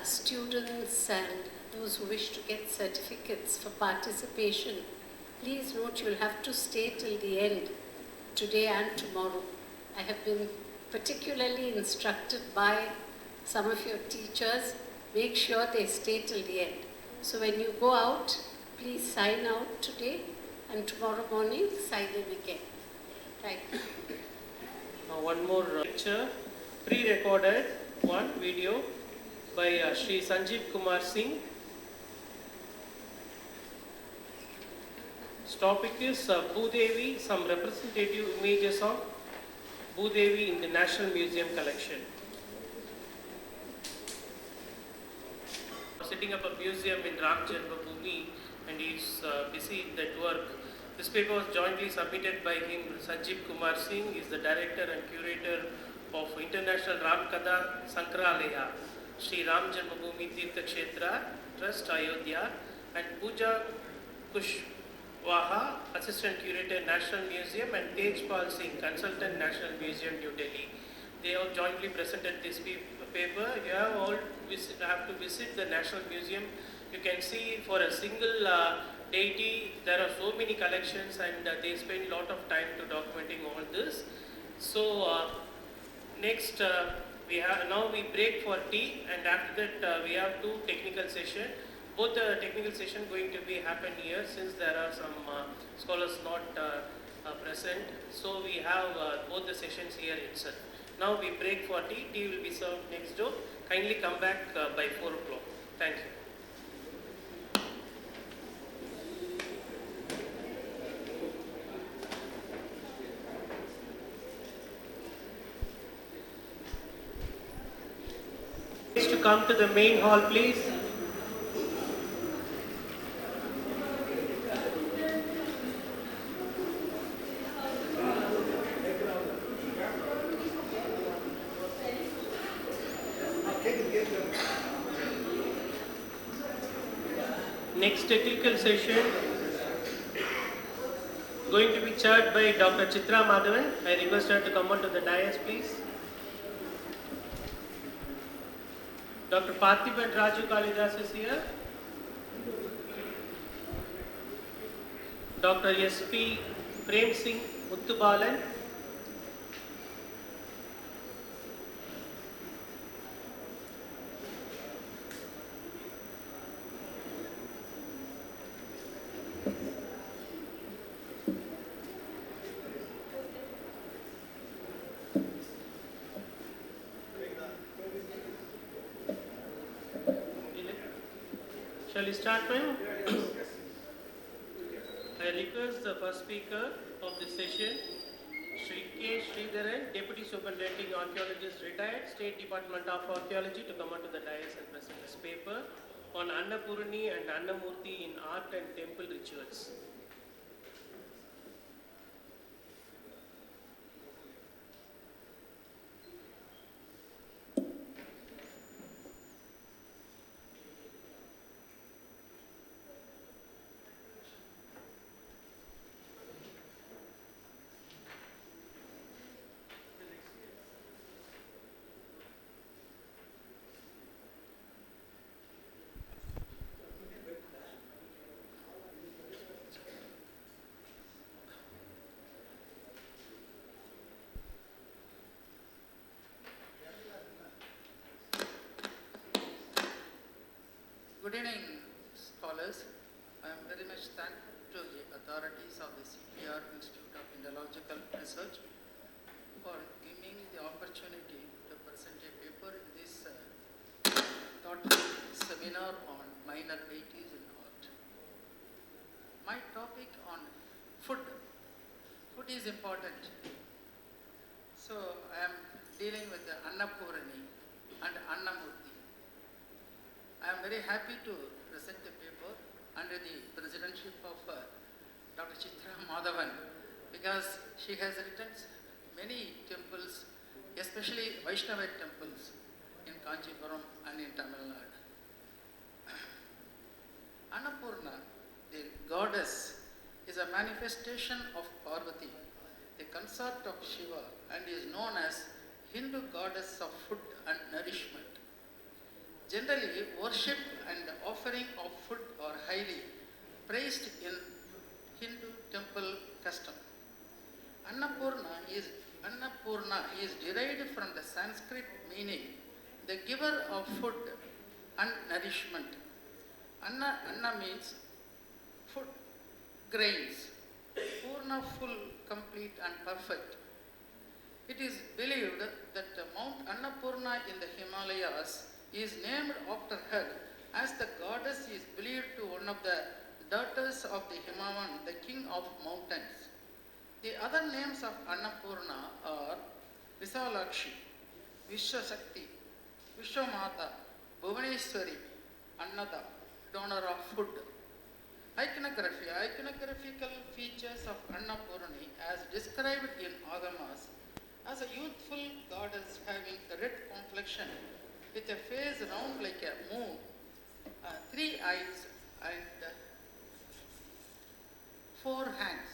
students and those who wish to get certificates for participation, please note you'll have to stay till the end, today and tomorrow. I have been particularly instructed by some of your teachers, make sure they stay till the end. So when you go out, please sign out today and tomorrow morning sign in again. Right. One more lecture, pre-recorded one video by Sri Sanjeev Kumar Singh. This topic is Bhudevi, some representative images of Bhudevi in the National Museum collection. Setting up a museum in Ram Janmabhoomi and he is busy in that work. This paper was jointly submitted by him, Sanjeev Kumar Singh is the director and curator of International Ram Katha Sangralaya, Sri Ram Janmabhoomi Tirtha Chitra Trust Ayodhya, and Pooja Kushwaha, assistant curator National Museum, and Tejpal Singh, consultant National Museum, New Delhi. They have jointly presented this paper. You have all have to visit the National Museum. You can see for a single deity, there are so many collections and they spend a lot of time to documenting all this. So next now we break for tea, and after that we have two technical sessions. Both the technical session going to be happen here since there are some scholars not present. So we have both the sessions here itself. Now we break for tea. Tea will be served next door. Kindly come back by 4 o'clock. Thank you. To come to the main hall, please. Next technical session going to be chaired by Dr. Chitra Madhavan. I request her to come on to the dais, please. Dr. Parthiban Raju Kalidas is here. Dr. S.P. Prem Singh Muthubalan. Shall we start, ma'am? I request the first speaker of this session, Sri K. Sridharan, Deputy Superintendent Archaeologist, retired, State Department of Archaeology, to come onto the dais and present this paper on Annapurani and Annamurti in art and temple rituals. Good evening, scholars. I am very much thankful to the authorities of the CPRIIR Institute of Indological Research for giving me the opportunity to present a paper in this thoughtful seminar on minor deities in art. My topic on food. Food is important. So I am dealing with the Annapurani and Annamurti. I am very happy to present the paper under the presidency of Dr. Chitra Madhavan, because she has written many temples, especially Vaishnava temples in Kanchipuram and in Tamil Nadu. Annapurna, the goddess, is a manifestation of Parvati, the consort of Shiva, and is known as Hindu goddess of food and nourishment. Generally, worship and offering of food are highly praised in Hindu temple custom. Annapurna is derived from the Sanskrit meaning the giver of food and nourishment. Anna means food, grains. Purna, full, complete and perfect. It is believed that Mount Annapurna in the Himalayas is named after her, as the goddess is believed to one of the daughters of the Himavan, the king of mountains. The other names of Annapurna are Visalakshi, Vishwashakti, Vishwamata, Bhuvaneshwari, Annada, donor of food. Iconographical features of Annapurani as described in Agamas as a youthful goddess having a red complexion with a face round like a moon, 3 eyes and 4 hands.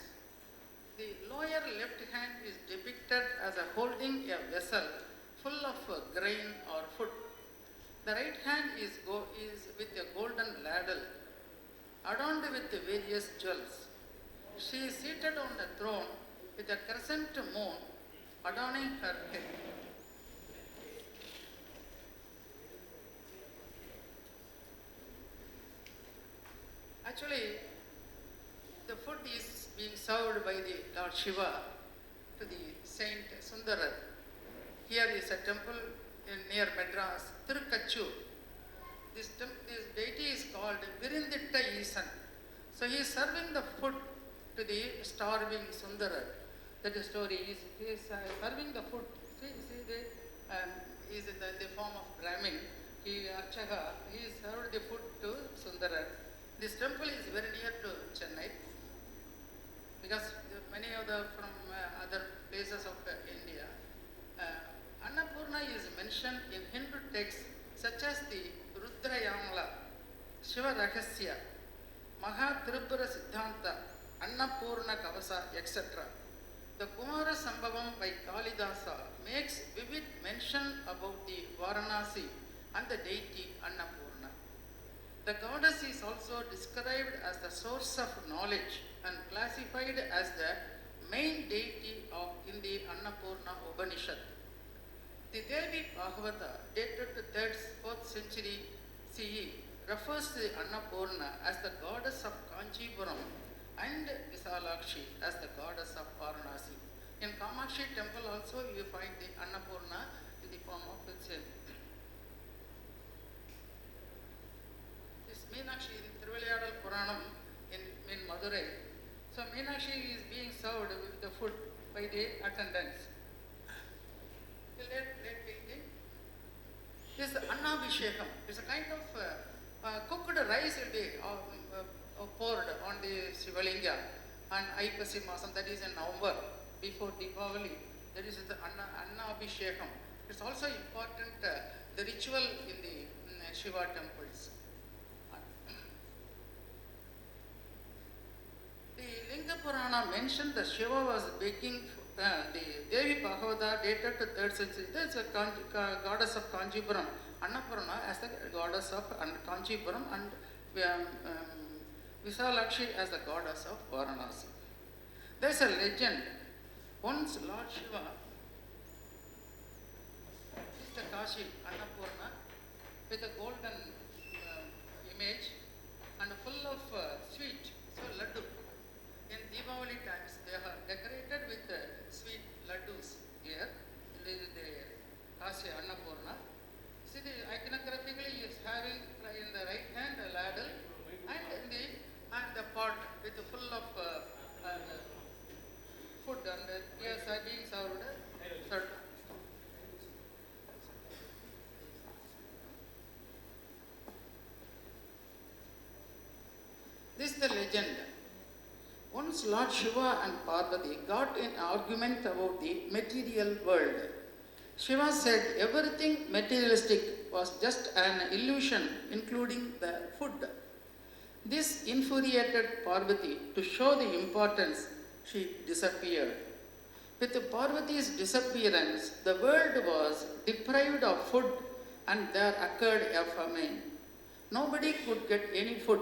The lower left hand is depicted as a holding a vessel full of grain or food. The right hand is with a golden ladle adorned with various jewels. She is seated on a throne with a crescent moon adorning her head. Actually, the food is being served by the Lord Shiva to the Saint Sundaran. Here is a temple near Madras, Tirukachur. This deity is called Virinditta Isan. So he is serving the food to the starving Sundaran. That story is he is serving the food. See he is in the form of Brahmin. He served the food to Sundaran. This temple is very near to Chennai because many of from other places of India. Annapurna is mentioned in Hindu texts such as the Rudrayamala, Shiva Rahasya, Maha Tripura Siddhanta, Annapurna Kavasa, etc. The Kumara Sambhavam by Kalidasa makes vivid mention about the Varanasi and the deity Annapurna. The goddess is also described as the source of knowledge and classified as the main deity in the Annapurna Upanishad. The Devi Bhagavata, dated to 3rd, 4th century CE, refers to the Annapurna as the goddess of Kanchipuram and Visalakshi as the goddess of Varanasi. In Kamakshi temple also you find the Annapurna in the form of its This Meenakshi in Thiruvilayadal Puranam in Madurai. So Meenakshi is being served with the food by the attendants. This is Annabhishekam. It's a kind of cooked rice will be poured on the Shivalinga and Aipasi Masam, that is in November, before Deepavali. That is the Annabhishekam. It's also important, the ritual in the Shiva temples. The Linga Purana mentioned that Shiva was baking the Devi Bhagavata dated to 3rd century. There is a goddess of Kanchipuram, Annapurna as the goddess of Kanchipuram, and Visalakshi as the goddess of Varanasi. There is a legend. Once Lord Shiva is the Kashi Annapurna with a golden image and full of sweet, so laddu. In Deepavali times, they are decorated with sweet laddus here. This is the Kashi Annapurna. See, the iconographically he is having in the right hand a ladle and the pot with full of food, and he is being served. This is the legend. Once Lord Shiva and Parvati got in argument about the material world. Shiva said everything materialistic was just an illusion, including the food. This infuriated Parvati. To show the importance, she disappeared. With Parvati's disappearance, the world was deprived of food and there occurred a famine. Nobody could get any food.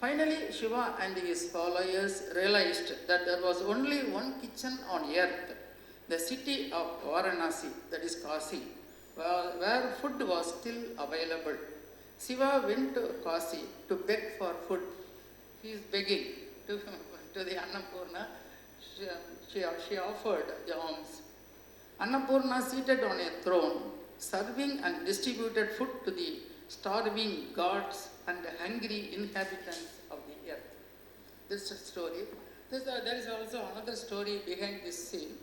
Finally, Shiva and his followers realized that there was only one kitchen on earth, the city of Varanasi, that is Kasi, where food was still available. Shiva went to Kasi to beg for food. He is begging to the Annapurna. She offered the alms. Annapurna, seated on a throne, serving and distributed food to the starving gods and hungry inhabitants of the earth. This is a story. There is also another story behind this scene.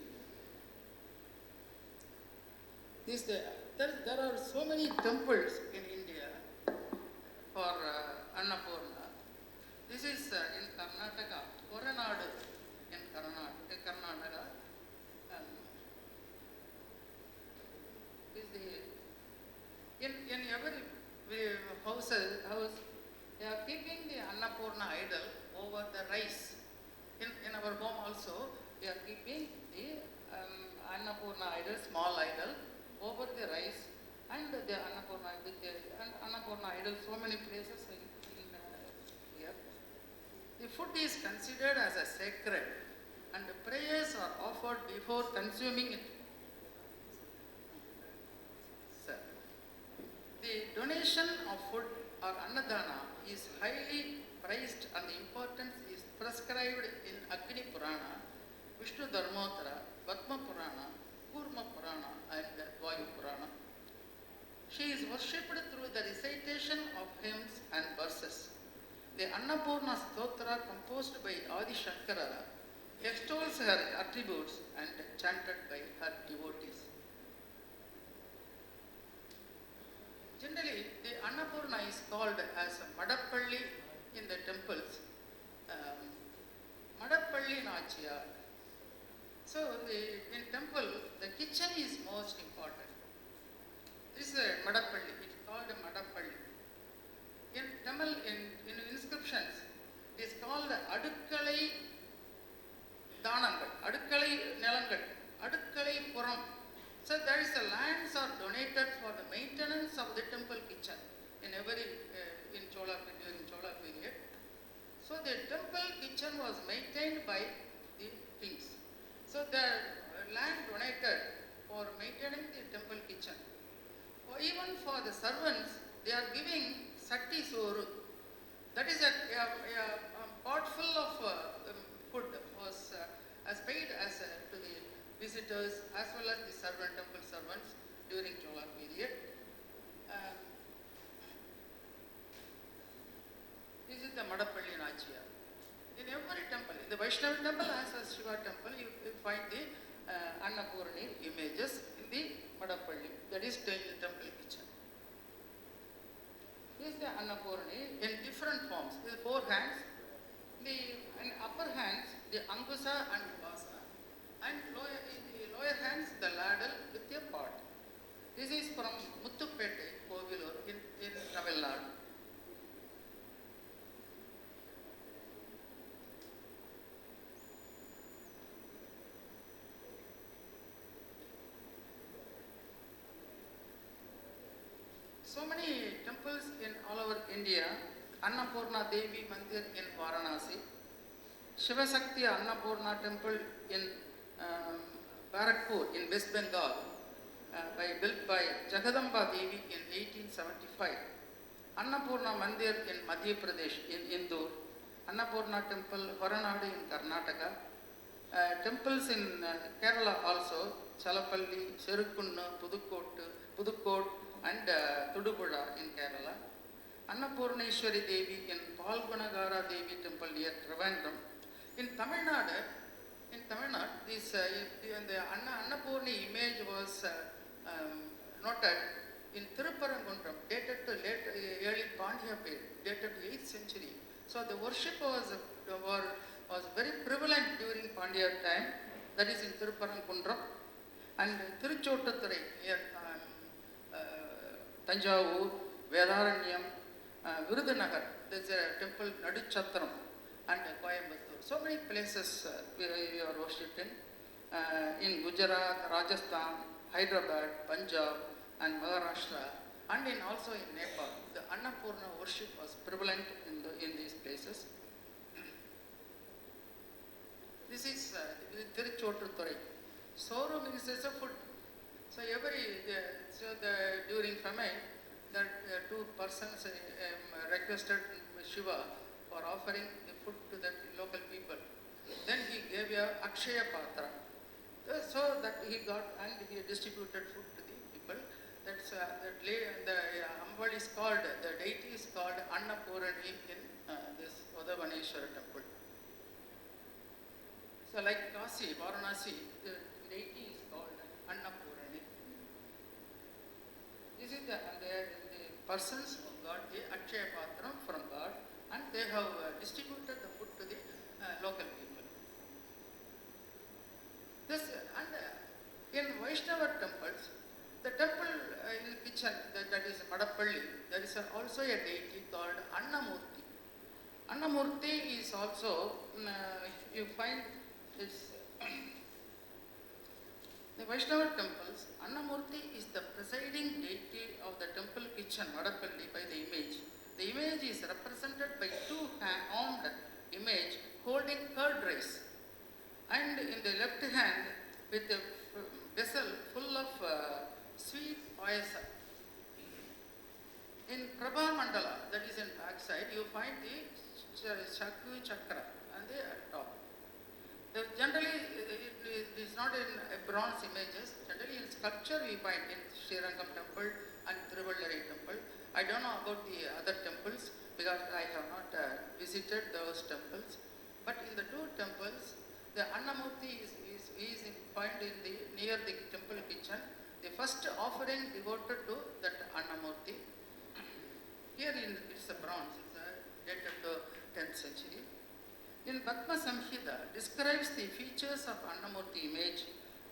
There are so many temples in India for Annapurna. This is in Karnataka, Koranadu in Karnataka. In every house, they are keeping the Annapurna idol over the rice. In our home also, we are keeping the Annapurna idol, small idol, over the rice, and the Annapurna idol, so many places in here. The food is considered as a sacred, and prayers are offered before consuming it. The donation of food or annadana is highly prized, and the importance is prescribed in Agni Purana, Vishnu Dharmottara, Padma Purana, Kurma Purana and Vayu Purana. She is worshipped through the recitation of hymns and verses. The Annapurna Stotra, composed by Adi Shankara, extols her attributes and chanted by her devotees. Generally, the Annapurna is called as Madappalli in the temples. Madappalli Nachiyar. So, in temple, the kitchen is most important. This is a Madappalli. It is called a Madappalli. In Tamil, in inscriptions, it is called Adukkalai Danangal, Adukkalai Nelangal, Adukkalai Puram. So there is the lands are donated for the maintenance of the temple kitchen in during Chola period. So the temple kitchen was maintained by the kings. So the land donated for maintaining the temple kitchen. Or even for the servants, they are giving sati soru. That is a pot full of food was as paid as to the visitors as well as the temple servants during Chola period. This is the Madappalli Nachiyar. In every temple, in the Vaishnava temple as well as Shiva temple, you find the Annapurani images in the Madappalli, that is the temple kitchen. This is the Annapurani in different forms. The 4 hands, in upper hands, the Ankusa and Vasa, and in the lower hands, the ladle with a pot. This is from Muthupete, Kovilur in Tamil Nadu. So many temples in all over India. Annapurna Devi Mandir in Varanasi, Shivasakti Annapurna temple in Barakpur in West Bengal, built by Jagadamba Devi in 1875. Annapurna Mandir in Madhya Pradesh in Indore, Annapurna temple Varanadu in Karnataka, temples in Kerala also, Chalapalli, Serukkunnu, Pudukkot and Tudupuzha in Kerala. Annapurneshwari Devi in Palgunagara Devi temple near Trivandrum. In Tamil Nadu, this the Annapurni image was noted in Tirupparankunram, dated to early Pandya period, dated to 8th century. So the worship was very prevalent during Pandya time, that is in Tirupparankunram. And Tiruchottathurai near Tanjavur, Vedaranyam, Virudunagar, there is a temple Naduchatram and Coimbatore. So many places we are worshipping in Gujarat, Rajasthan, Hyderabad, Punjab, and Maharashtra, and also in Nepal. The Annapurna worship was prevalent in these places. This is Tiruchotturai. Sorum is a food. So during famine, the two persons requested Shiva for offering the food to the local people. Then he gave a Akshaya Patra, so that he got and he distributed food to the people. That's the Ambal is called, the deity is called Annapurani in this Madhavaneshwara temple. So like Kasi, Varanasi, the deity is called Annapurani. This is the persons who got the Akshaya Patram from God, and they have distributed the food to the local people. This in Vaishnava temples, the temple in kitchen, that is Madapalli, there is also a deity called Annamurti. Annamurti is also, you find this, the Vaishnava temples, Annamurti is the presiding deity of the temple kitchen, Madapalli, by the image. The image is represented by two-armed image holding curd rice, and in the left hand with a vessel full of sweet payasa. In Prabha Mandala, that is in backside, you find the Shakti Chakra and the top. Generally, it is not in bronze images. Generally, in sculpture, we find in Srirangam temple and Tiruvallari temple. I don't know about the other temples because I have not visited those temples. But in the two temples, the Annamurti is found near the temple kitchen. The first offering devoted to that Annamurti. Here it's a bronze, it's dated to 10th century. In Śeṣasamhitā describes the features of Annamurti image.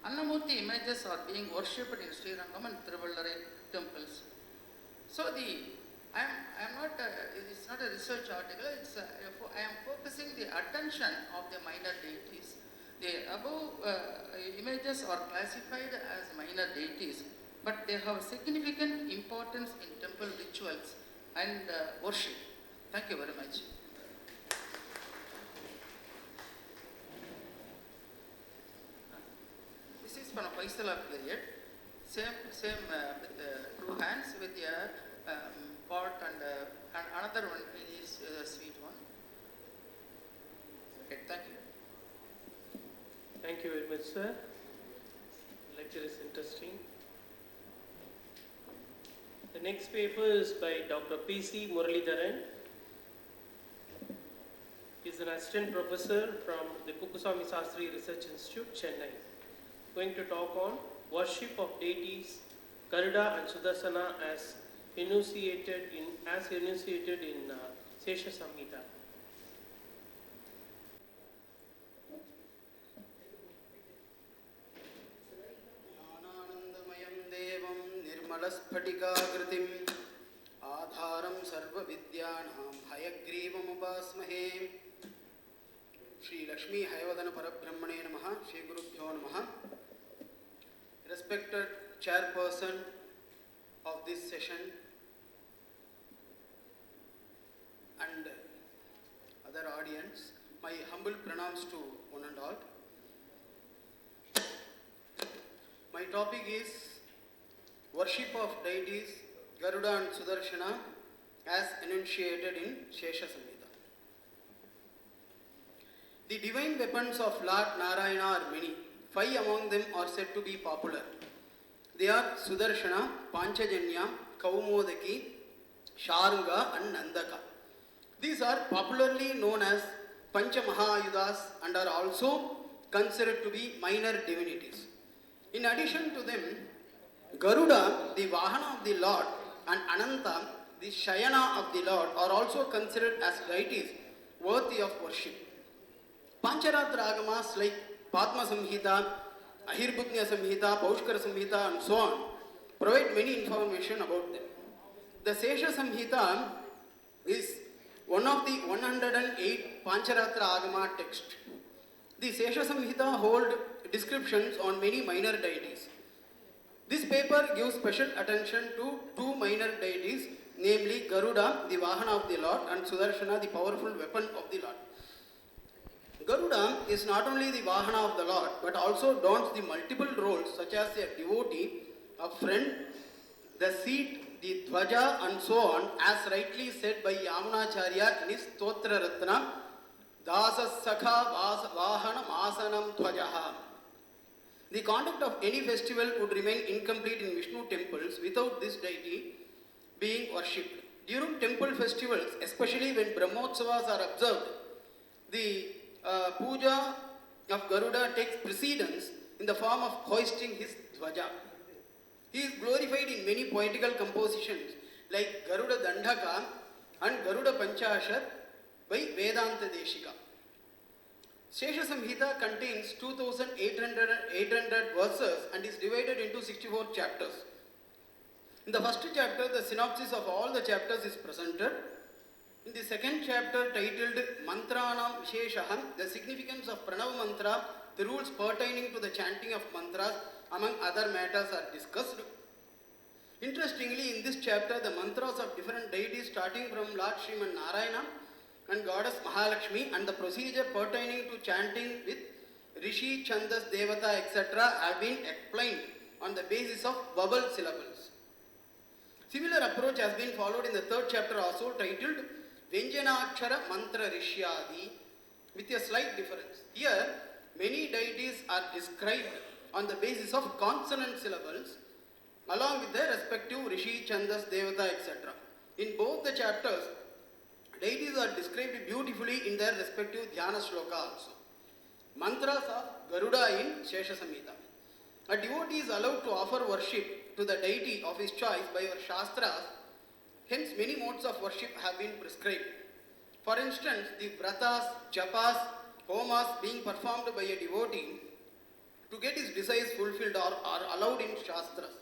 Annamurti images are being worshipped in Srirangam and Tiruvallari temples. So I am not, it's not a research article, I am focusing the attention of the minor deities. The above images are classified as minor deities, but they have significant importance in temple rituals and worship. Thank you very much. This is from Vaisala period. Same with two hands with a pot and another one is a sweet one. Okay, thank you. Thank you very much, sir. The lecture is interesting. The next paper is by Dr. P.C. Muralidharan. He is an assistant professor from the Kuppuswamy Sastry Research Institute, Chennai. Going to talk on worship of deities, Garuḍa and Sudarśana as enunciated in Śeṣasamhitā. स्फटिकाकृतिम् आधारं सर्वविद्यानां हयग्रीवमुपास्महे Shri Lakshmi Hayavadana परब्रह्मणे नमः श्री गुरुभ्यो नमः. Respected chairperson of this session and other audience, my humble pranams to one and all. My topic is worship of deities, Garuḍa and Sudarśana as enunciated in Śeṣasamhitā. The divine weapons of Lord Narayana are many. 5 among them are said to be popular. They are Sudarśana, Panchajanya, Kaumodaki, Sharanga and Nandaka. These are popularly known as Panchamahayudhas and are also considered to be minor divinities. In addition to them, Garuda, the Vahana of the Lord, and Ananta, the Shayana of the Lord, are also considered as deities worthy of worship. Pancharatra agamas like Padma Samhita, Ahirbhutnya Samhita, Paushkara Samhita, and so on provide many information about them. The Śeṣasamhitā is one of the 108 Pancharatra agama texts. The Śeṣasamhitā hold descriptions on many minor deities. This paper gives special attention to two minor deities, namely Garuda, the Vahana of the Lord, and Sudarśana, the powerful weapon of the Lord. Garuda is not only the Vahana of the Lord, but also dons the multiple roles such as a devotee, a friend, the seat, the dhwaja, and so on, as rightly said by Yamunacharya in his Stotra Ratna, Dasa Sakha Vahana Masanam Dhwajaha. The conduct of any festival would remain incomplete in Vishnu temples without this deity being worshipped. During temple festivals, especially when Brahmotsavas are observed, the puja of Garuda takes precedence in the form of hoisting his dhwaja. He is glorified in many poetical compositions like Garuda Dandaka and Garuda Panchashar by Vedanta Deshika. Śeṣasamhitā contains 2,800 verses and is divided into 64 chapters. In the first chapter, the synopsis of all the chapters is presented. In the second chapter, titled Mantranam Visheshaham, the significance of Pranava Mantra, the rules pertaining to the chanting of mantras, among other matters, are discussed. Interestingly, in this chapter, the mantras of different deities, starting from Lord Sriman Narayana and Goddess Mahalakshmi, and the procedure pertaining to chanting with Rishi, Chandas, Devata, etc., have been explained on the basis of vowel syllables. Similar approach has been followed in the third chapter, also titled Vyanjanakshara Mantra Rishyadi, with a slight difference. Here, many deities are described on the basis of consonant syllables, along with their respective Rishi, Chandas, Devata, etc. In both the chapters, deities are described beautifully in their respective dhyana shloka also. Mantras of Garuda in Śeṣasamhitā. A devotee is allowed to offer worship to the deity of his choice by our Shastras, hence many modes of worship have been prescribed. For instance, the vratas, japas, homas being performed by a devotee to get his desires fulfilled are allowed in Shastras.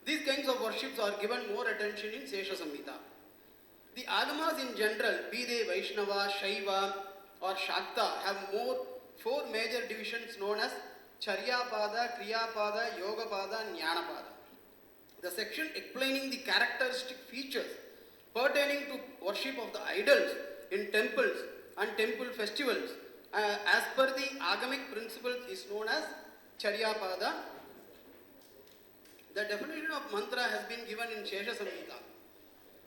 These kinds of worships are given more attention in Śeṣasamhitā. The agamas in general, be they Vaishnava, Shaiva or Shakta, have four major divisions known as Charyapada, Kriyapada, Yogapada and Jnanapada. The section explaining the characteristic features pertaining to worship of the idols in temples and temple festivals as per the agamic principles is known as Charyapada. The definition of mantra has been given in Śeṣasamhitā.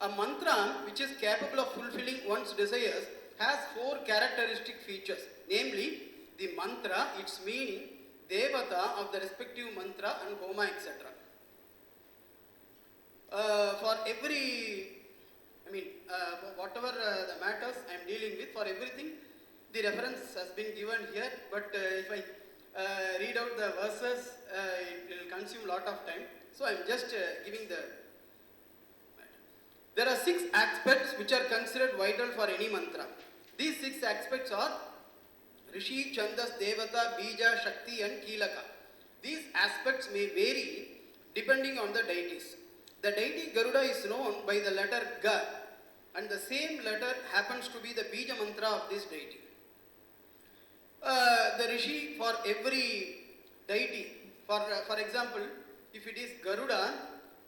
A mantra which is capable of fulfilling one's desires has four characteristic features, namely the mantra, its meaning, devata of the respective mantra and homa, etc. For whatever the matters I am dealing with, for everything, the reference has been given here, but if I read out the verses, it will consume a lot of time. So I am just giving the matter. There are 6 aspects which are considered vital for any mantra. These 6 aspects are Rishi, Chandas, Devata, Bija, Shakti and Kilaka. These aspects may vary depending on the deities. The deity Garuda is known by the letter Ga, and the same letter happens to be the Bija mantra of this deity. The Rishi for every deity, for example, if it is Garuda,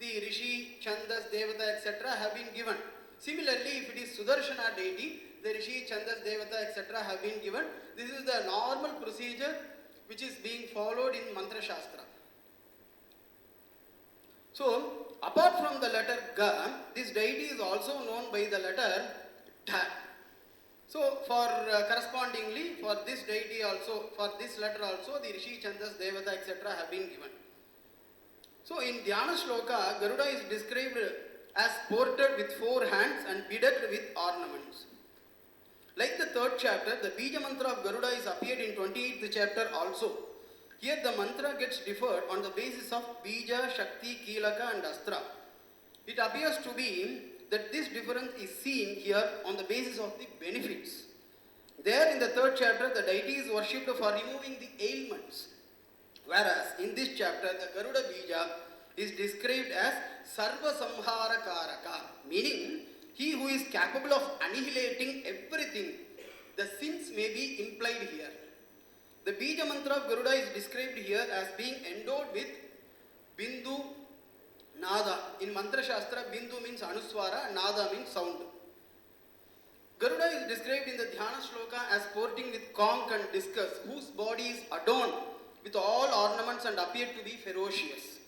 the Rishi, Chandas, Devata, etc. have been given. Similarly, if it is Sudarśana deity, the Rishi, Chandas, Devata, etc. have been given. This is the normal procedure which is being followed in Mantra Shastra. So, apart from the letter Ga, this deity is also known by the letter Dha. So, correspondingly, for this deity also, for this letter also, the Rishi, Chandas, Devata, etc. have been given. So, in Dhyana Shloka, Garuda is described as ported with 4 hands and bedecked with ornaments. Like the third chapter, the Bija mantra of Garuda is appeared in 28th chapter also. Here the mantra gets differed on the basis of Bija, Shakti, Kilaka and Astra. It appears to be that this difference is seen here on the basis of the benefits. There in the third chapter, the deity is worshipped for removing the ailments. Whereas in this chapter, the Garuda Bija is described as Sarva Samhara Karaka, meaning he who is capable of annihilating everything. The sins may be implied here. The Bija mantra of Garuda is described here as being endowed with Bindu, Nada. In Mantra Shastra, Bindu means Anuswara, Nada means sound. Garuda is described in the Dhyana Shloka as sporting with conch and discus, whose body is adorned with all ornaments and appeared to be ferocious.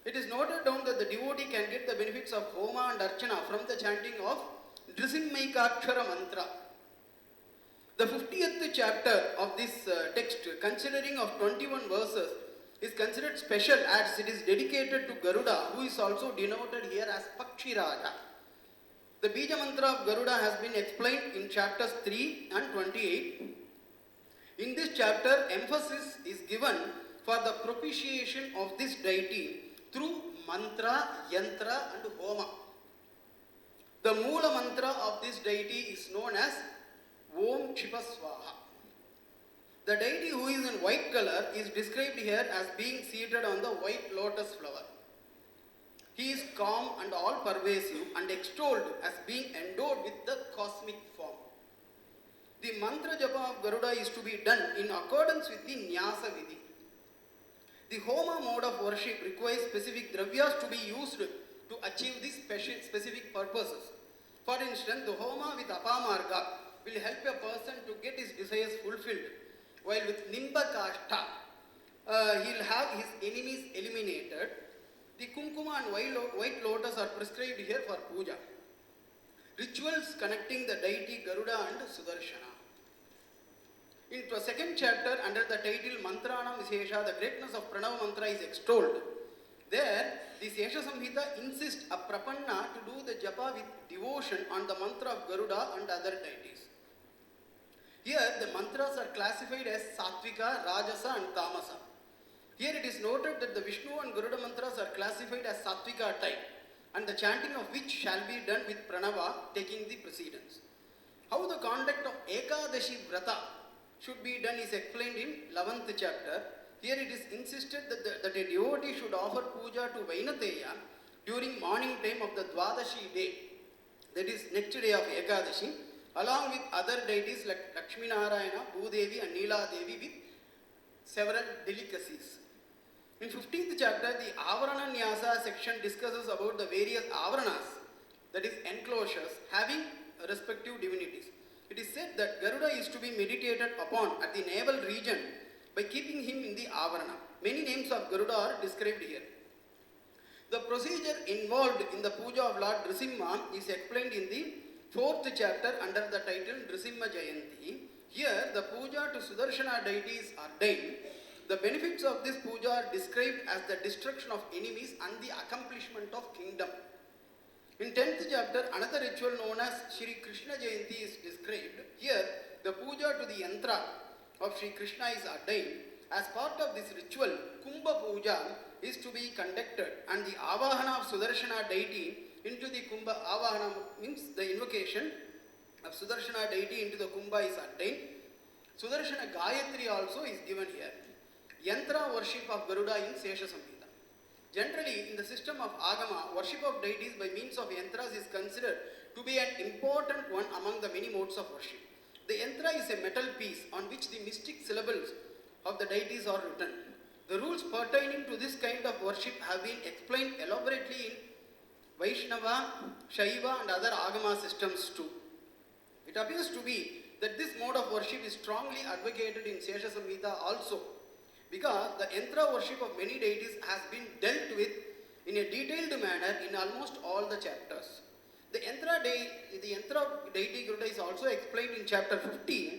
It is noted down that the devotee can get the benefits of Homa and Archana from the chanting of Nrisimhaikakshara mantra. The 50th chapter of this text, considering of 21 verses, is considered special as it is dedicated to Garuda, who is also denoted here as Pakshiraja. The Bija mantra of Garuda has been explained in chapters 3 and 28. In this chapter, emphasis is given for the propitiation of this deity through mantra, yantra and homa. The Moola mantra of this deity is known as Om Chipaswaha. The deity, who is in white color, is described here as being seated on the white lotus flower. He is calm and all-pervasive and extolled as being endowed with the cosmic form. The mantra japa of Garuda is to be done in accordance with the Nyasa Vidhi. The Homa mode of worship requires specific dravyas to be used to achieve these specific purposes. For instance, the Homa with Apamarga will help a person to get his desires fulfilled, while with Nimba Kashta, he will have his enemies eliminated. The Kumkuma and white lotus are prescribed here for puja. Rituals connecting the deity Garuda and Sudarśana. In the second chapter, under the title Mantranam Vishesha, the greatness of Pranava mantra is extolled. There, the CPRIIR insists a prapanna to do the japa with devotion on the mantra of Garuda and other deities. Here, the mantras are classified as Sattvika, Rajasa and Tamasa. Here it is noted that the Vishnu and Garuda mantras are classified as Sattvika type, and the chanting of which shall be done with pranava taking the precedence. How the conduct of Ekadashi Vrata should be done is explained in 11th chapter. Here it is insisted that a devotee should offer puja to Vainateya during morning time of the Dwadashi day, that is next day of Ekadashi, along with other deities like Lakshmi Narayana, Bhudevi and Neela Devi with several delicacies. In 15th chapter, the Avarana Nyasa section discusses about the various Avaranas, that is enclosures, having respective divinities. It is said that Garuda is to be meditated upon at the navel region by keeping him in the Avarana. Many names of Garuda are described here. The procedure involved in the puja of Lord Nrisimha is explained in the 4th chapter under the title Nrisimha Jayanti. Here, the puja to Sudarśana deity is ordained. The benefits of this puja are described as the destruction of enemies and the accomplishment of kingdom. In 10th chapter, another ritual known as Shri Krishna Jayanti is described. Here, the puja to the yantra of Shri Krishna is ordained. As part of this ritual, Kumbha Puja is to be conducted, and the Avahana of Sudarśana deity into the Kumbha. Avahana means the invocation of Sudarśana deity into the Kumbha is ordained. Sudarśana Gayatri also is given here. Yantra worship of Garuda in CPRIIR. Generally, in the system of Agama, worship of deities by means of yantras is considered to be an important one among the many modes of worship. The yantra is a metal piece on which the mystic syllables of the deities are written. The rules pertaining to this kind of worship have been explained elaborately in Vaishnava, Shaiva and other Agama systems too. It appears to be that this mode of worship is strongly advocated in Śeṣasamhitā also, because the yantra worship of many deities has been dealt with in a detailed manner in almost all the chapters. The yantra deity Garuda is also explained in chapter 15,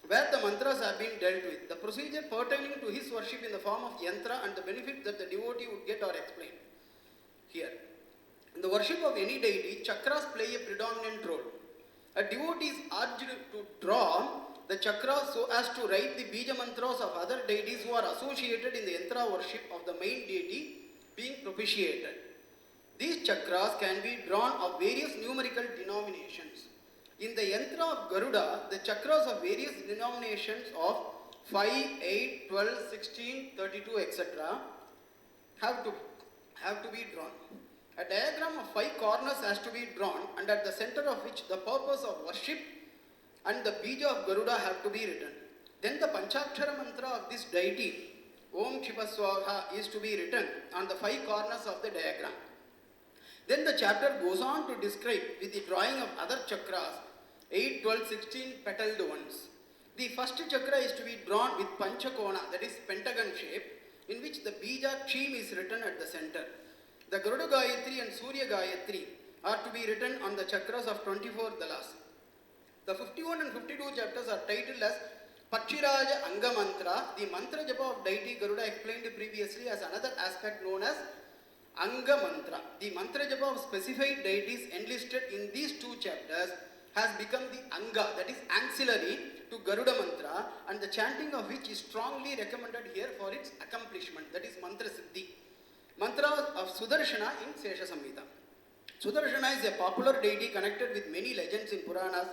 where the mantras have been dealt with. The procedure pertaining to his worship in the form of yantra and the benefit that the devotee would get are explained here. In the worship of any deity, chakras play a predominant role. A devotee is urged to draw the chakras so as to write the bija mantras of other deities who are associated in the yantra worship of the main deity being propitiated. These chakras can be drawn of various numerical denominations. In the yantra of Garuda, the chakras of various denominations of 5, 8, 12, 16, 32, etc. have to be drawn. A diagram of 5 corners has to be drawn, and at the center of which the purpose of worship and the bija of Garuda have to be written. Then the Panchakshara mantra of this deity Om Kshipaswaha is to be written on the 5 corners of the diagram. Then the chapter goes on to describe with the drawing of other chakras, 8, 12, 16 petaled ones. The first chakra is to be drawn with Panchakona, that is pentagon shape, in which the Bija Kshim is written at the center. The Garuḍa Gayatri and Surya Gayatri are to be written on the chakras of 24 dalas. The 51 and 52 chapters are titled as Pakshiraja Anga Mantra. The mantra japa of deity Garuda explained previously as another aspect known as Anga Mantra. The mantra japa of specified deities enlisted in these 2 chapters has become the Anga, that is ancillary to Garuda Mantra, and the chanting of which is strongly recommended here for its accomplishment, that is Mantra Siddhi. Mantra of Sudarśana in CPRIIR. Sudarśana is a popular deity connected with many legends in Puranas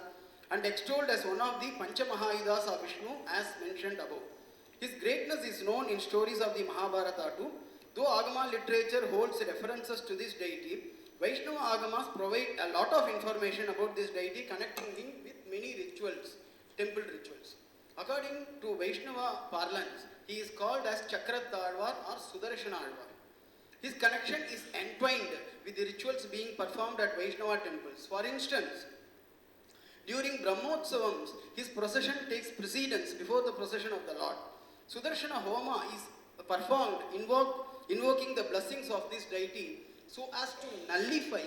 and extolled as one of the Panchamahayudas of Vishnu as mentioned above. His greatness is known in stories of the Mahabharata too. Though Agama literature holds references to this deity, Vaishnava Agamas provide a lot of information about this deity, connecting him with many rituals, temple rituals. According to Vaishnava parlance, he is called as Chakrathalvar or Sudarśana Alvar. His connection is entwined with the rituals being performed at Vaishnava temples. For instance, during Brahmotsavams, his procession takes precedence before the procession of the Lord. Sudarśana Homa is performed invoking the blessings of this deity so as to nullify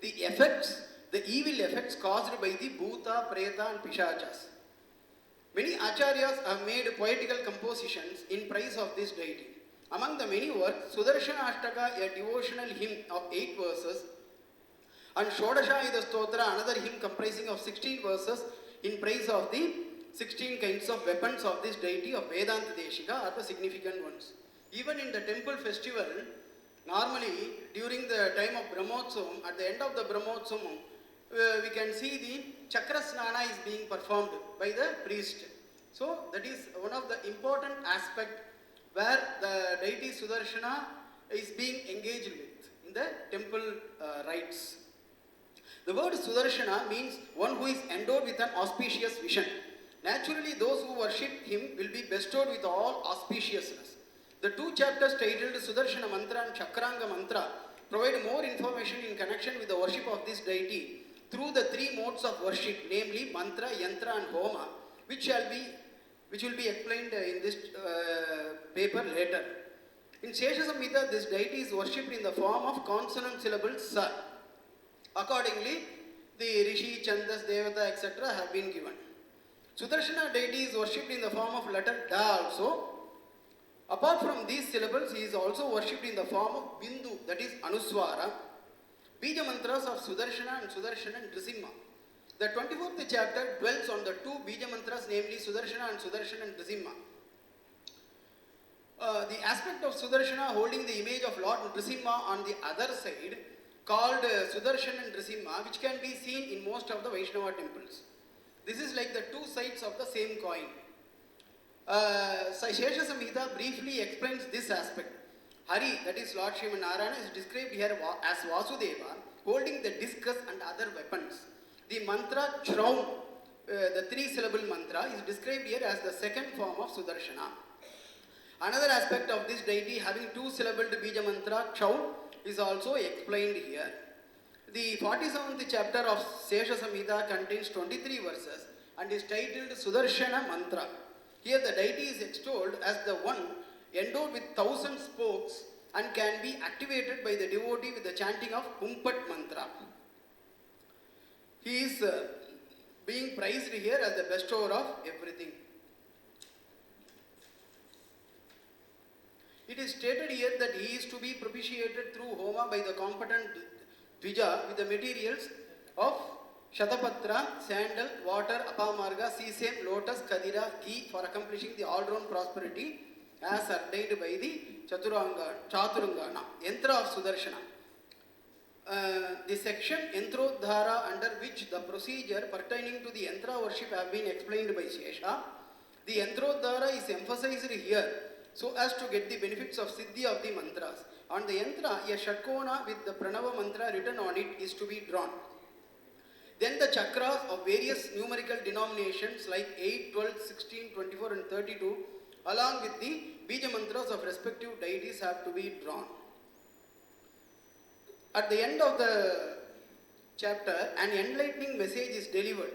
the effects, the evil effects caused by the Bhuta, Preta and Pishachas. Many acharyas have made poetical compositions in praise of this deity. Among the many works, Sudarśana Ashtaka, a devotional hymn of 8 verses, and Shodashayuda Stotra, another hymn comprising of 16 verses in praise of the 16 kinds of weapons of this deity of Vedanta Deshika are the significant ones. Even in the temple festival, normally during the time of Brahmotsavam, at the end of the Brahmotsavam, we can see the Chakrasnana is being performed by the priest. So that is one of the important aspects where the deity Sudarśana is being engaged with in the temple rites. The word Sudarśana means one who is endowed with an auspicious vision. Naturally, those who worship him will be bestowed with all auspiciousness. The 2 chapters titled Sudarśana Mantra and Chakranga Mantra provide more information in connection with the worship of this deity through the 3 modes of worship, namely Mantra, Yantra and Homa, which will be explained in this paper later. In Śeṣasamhitā, this deity is worshipped in the form of consonant syllables Sa. Accordingly, the Rishi, Chandas, Devata, etc. have been given. Sudarśana deity is worshipped in the form of letter Da also. Apart from these syllables, he is also worshipped in the form of Bindu, that is Anuswara. Bija mantras of Sudarśana and Nrisimha. The 24th chapter dwells on the 2 Bija mantras, namely Sudarśana and Nrisimha. The aspect of Sudarśana holding the image of Lord Nrisimha on the other side, called Sudarśana Nrisimha, which can be seen in most of the Vaishnava temples. This is like the 2 sides of the same coin. CPRIIR briefly explains this aspect. Hari, that is Lord Srimanarayana, is described here as Vasudeva, holding the discus and other weapons. The mantra Chraum, the 3-syllable mantra, is described here as the 2nd form of Sudarśana. Another aspect of this deity having 2-syllabled Bija mantra Chau is also explained here. The 47th chapter of CPRIIR contains 23 verses and is titled Sudarśana Mantra. Here the deity is extolled as the one endowed with 1,000 spokes and can be activated by the devotee with the chanting of Kumpat Mantra. He is being praised here as the bestower of everything. It is stated here that he is to be propitiated through Homa by the competent Dvija with the materials of Shatapatra, sandal, water, apamarga, sesame, lotus, kadira, ghee for accomplishing the all-round prosperity as ordained by the Chaturangana, Yantra of Sudarśana. The section Yantrodhara, under which the procedure pertaining to the Yantra worship have been explained by Shesha. The Yantrodhara is emphasized here so as to get the benefits of Siddhi of the mantras. On the Yantra, a Shatkona with the Pranava mantra written on it is to be drawn. Then the chakras of various numerical denominations like 8, 12, 16, 24 and 32 along with the Bija mantras of respective deities have to be drawn. At the end of the chapter, an enlightening message is delivered.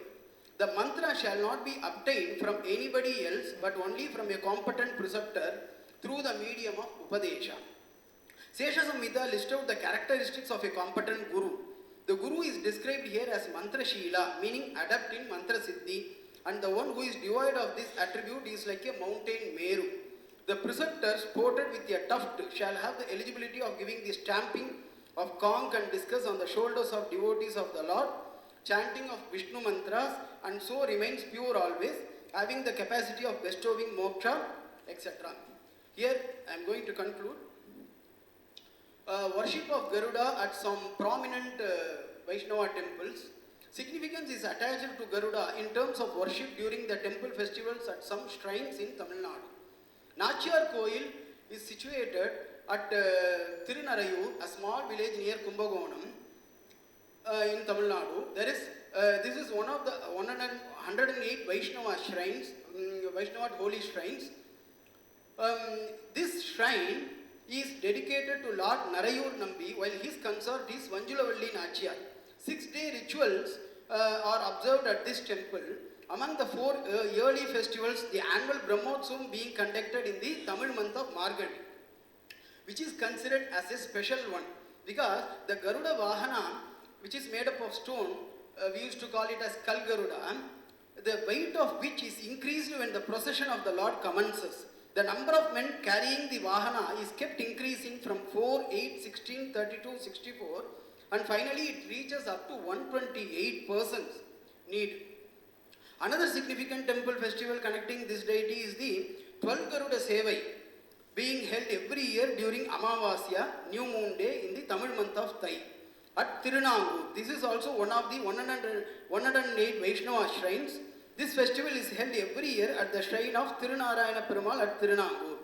The mantra shall not be obtained from anybody else but only from a competent preceptor through the medium of Upadesha. Śeṣasamhitā lists out the characteristics of a competent guru. The guru is described here as mantra shila, meaning adept in mantra siddhi, and the one who is devoid of this attribute is like a mountain Meru. The preceptor sported with a tuft shall have the eligibility of giving the stamping of conch and discus on the shoulders of devotees of the Lord, chanting of Vishnu mantras, and so remains pure always, having the capacity of bestowing moksha, etc. Here I am going to conclude. Worship of Garuda at some prominent Vaishnava temples. Significance is attached to Garuda in terms of worship during the temple festivals at some shrines in Tamil Nadu. Nachiyar Koil is situated at Tirunarayur, a small village near Kumbakonam in Tamil Nadu. This is one of the 108 Vaishnava shrines, Vaishnava holy shrines. This shrine is dedicated to Lord Narayur Nambi, while his consort is Vanjulavalli Nachiyar. 6-day rituals are observed at this temple. Among the 4 yearly festivals, the annual Brahmotsavam being conducted in the Tamil month of Margazhi, which is considered as a special one because the Garuda Vahana, which is made up of stone, we used to call it as Kal Garuda, the weight of which is increased when the procession of the Lord commences. The number of men carrying the Vahana is kept increasing from 4, 8, 16, 32, 64, and finally it reaches up to 128 persons need. Another significant temple festival connecting this deity is the 12 Garuda Sevai, being held every year during Amavasya, New Moon Day, in the Tamil month of Thai, at Tirunangur. This is also one of the 108 Vaishnava shrines. This festival is held every year at the shrine of Tirunarayana Perumal at Tirunangur.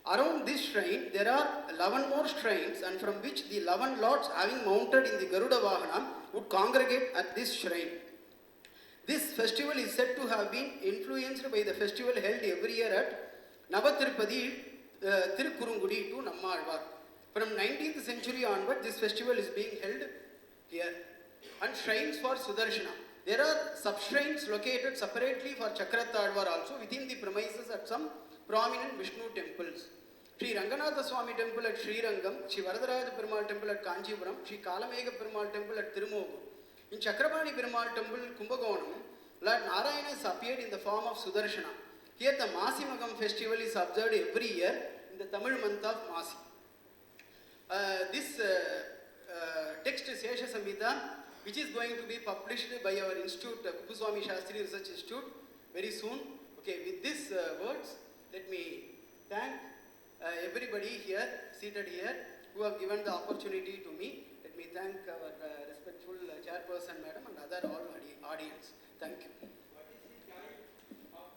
Around this shrine, there are 11 more shrines, and from which the 11 lords having mounted in the Garuda Vahana would congregate at this shrine. This festival is said to have been influenced by the festival held every year at Navatirupati Tirukkurungudi to Nammalvar. From 19th century onward, this festival is being held here. And shrines for Sudarśana. There are sub-shrines located separately for Chakrathalvar also within the premises at some prominent Vishnu temples. Sri Ranganatha Swami temple at Srirangam, Sri Varadaraja Perumal temple at Kanchipuram, Sri Kalamega Perumal temple at Tirumogu. In Chakrapani Perumal temple, Kumbakonam, Lord Narayana is appeared in the form of Sudarśana. Here the Masimagam festival is observed every year in the Tamil month of Masi. This text is Śeṣasamhitā, which is going to be published by our institute, Kuppuswamy Shastri Research Institute, very soon. Okay, with these words, let me thank everybody here, seated here, who have given the opportunity to me. Let me thank our respectful chairperson, madam, and other all audience. Thank you. What is the time of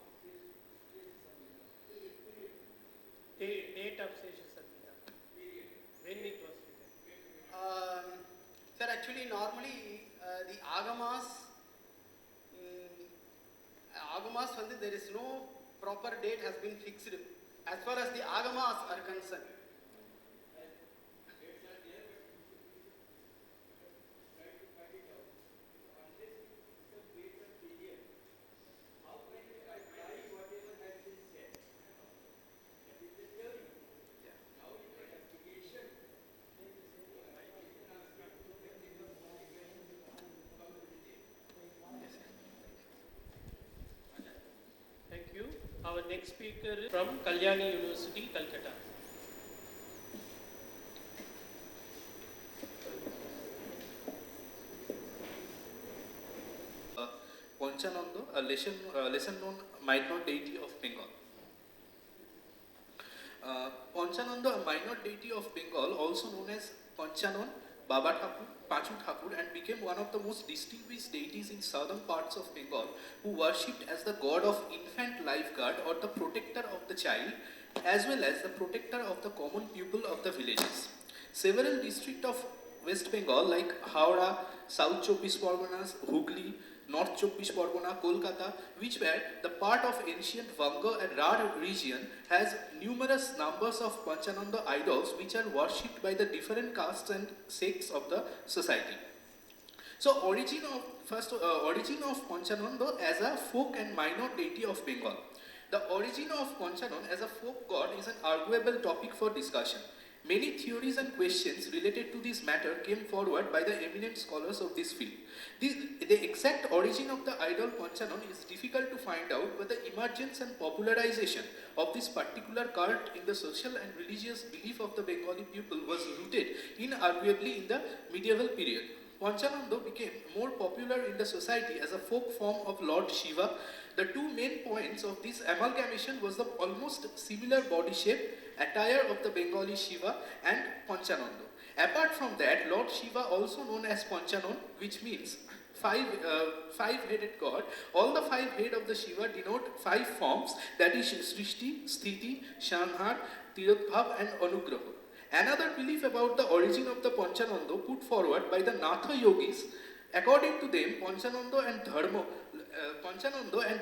this date of Śeṣasamhitā? When it was written? Sir, actually, normally the agamas, there is no proper date has been fixed as far as the agamas are concerned. Our next speaker is from Kalyani University, Calcutta. Panchananda, a lesser known minor deity of Bengal. Panchananda, a minor deity of Bengal, also known as Panchanon, Baba Thakur, Pachu Thakur, and became one of the most distinguished deities in southern parts of Bengal, who worshipped as the god of infant lifeguard or the protector of the child, as well as the protector of the common people of the villages. Several districts of West Bengal like Howrah, South Chobis Parganas, Hooghly, North Chobbish Pargona, Kolkata, which were the part of ancient Vanga and Rar region, has numerous numbers of Panchananda idols which are worshipped by the different castes and sects of the society. So origin of Panchananda as a folk and minor deity of Bengal. The origin of Panchananda as a folk god is an arguable topic for discussion. Many theories and questions related to this matter came forward by the eminent scholars of this field. The exact origin of the idol Panchananda is difficult to find out, but the emergence and popularization of this particular cult in the social and religious belief of the Bengali people was rooted inarguably in the medieval period. Panchananda became more popular in the society as a folk form of Lord Shiva. The two main points of this amalgamation was the almost similar body shape, attire of the Bengali Shiva and Panchananda. Apart from that, Lord Shiva, also known as Panchananda, which means five-headed god. All the 5 heads of the Shiva denote 5 forms, that is Srishti, Sthiti, Shanhar, Tirotbhav and Anugraha. Another belief about the origin of the Panchananda put forward by the Natha yogis, according to them, Panchananda and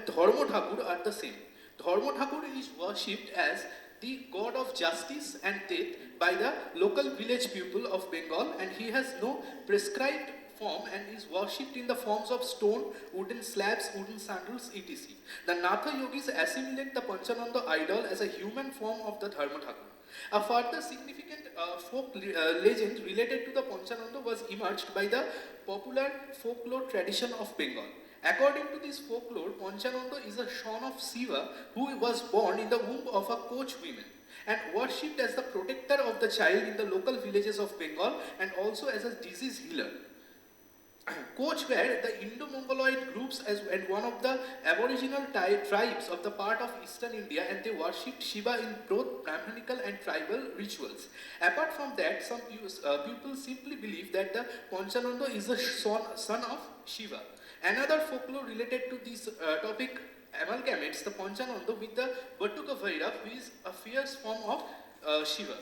Dharma Thakur are the same. Dharma Thakur is worshipped as the god of justice and death by the local village people of Bengal, and he has no prescribed form and is worshipped in the forms of stone, wooden slabs, wooden sandals, etc. The Natha yogis assimilate the Panchananda idol as a human form of the Dharma Thakur. A further significant folk legend related to the Panchananda was emerged by the popular folklore tradition of Bengal. According to this folklore, Panchananda is a son of Shiva who was born in the womb of a coach woman and worshipped as the protector of the child in the local villages of Bengal and also as a disease healer. Koch were the Indo-Mongoloid groups and one of the aboriginal tribes of the part of eastern India, and they worshipped Shiva in both Brahmanical and tribal rituals. Apart from that, some people simply believe that the Panchananda is the son of Shiva. Another folklore related to this topic amalgamates the Panchananda with the Batuka Vairav, who is a fierce form of Shiva.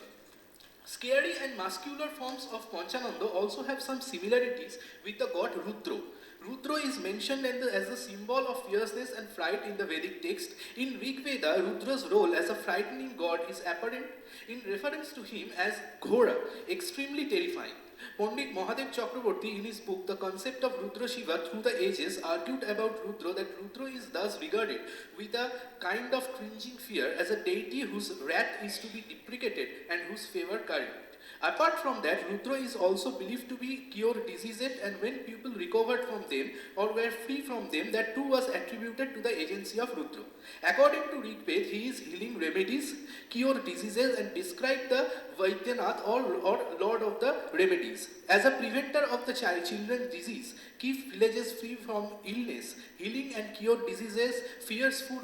Scary and muscular forms of Panchananda also have some similarities with the god Rudra. Rudra is mentioned as a symbol of fierceness and fright in the Vedic text. In Rig Veda, Rudra's role as a frightening god is apparent in reference to him as Ghora, extremely terrifying. Pandit Mahadev Chakraborty, in his book The Concept of Rudra Shiva Through the Ages, argued about Rudra that Rudra is thus regarded with a kind of cringing fear as a deity whose wrath is to be deprecated and whose favor carried. Apart from that, Rudra is also believed to be cure diseases, and when people recovered from them or were free from them, that too was attributed to the agency of Rudra. According to Rig Veda, he is healing remedies, cure diseases, and described the Vaidyanath or Lord of the remedies. As a preventer of the children's disease, keep villages free from illness, healing and cure diseases, fearful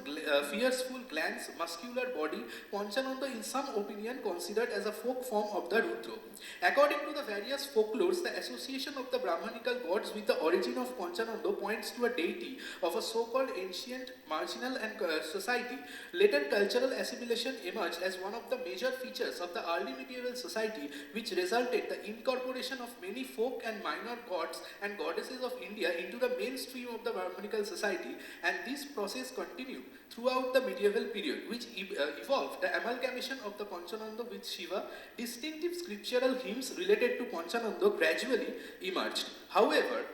glands, muscular body, Panchananda in some opinion considered as a folk form of the Rudra. According to the various folklores, the association of the Brahmanical gods with the origin of Panchananda points to a deity of a so-called ancient, marginal and society. Later cultural assimilation emerged as one of the major features of the early medieval society, which resulted the incorporation of many folk and minor gods and goddesses of India into the mainstream of the Brahmanical society, and this process continued throughout the medieval period, which evolved the amalgamation of the Panchananda with Shiva. Distinctive scriptural hymns related to Panchananda gradually emerged. However,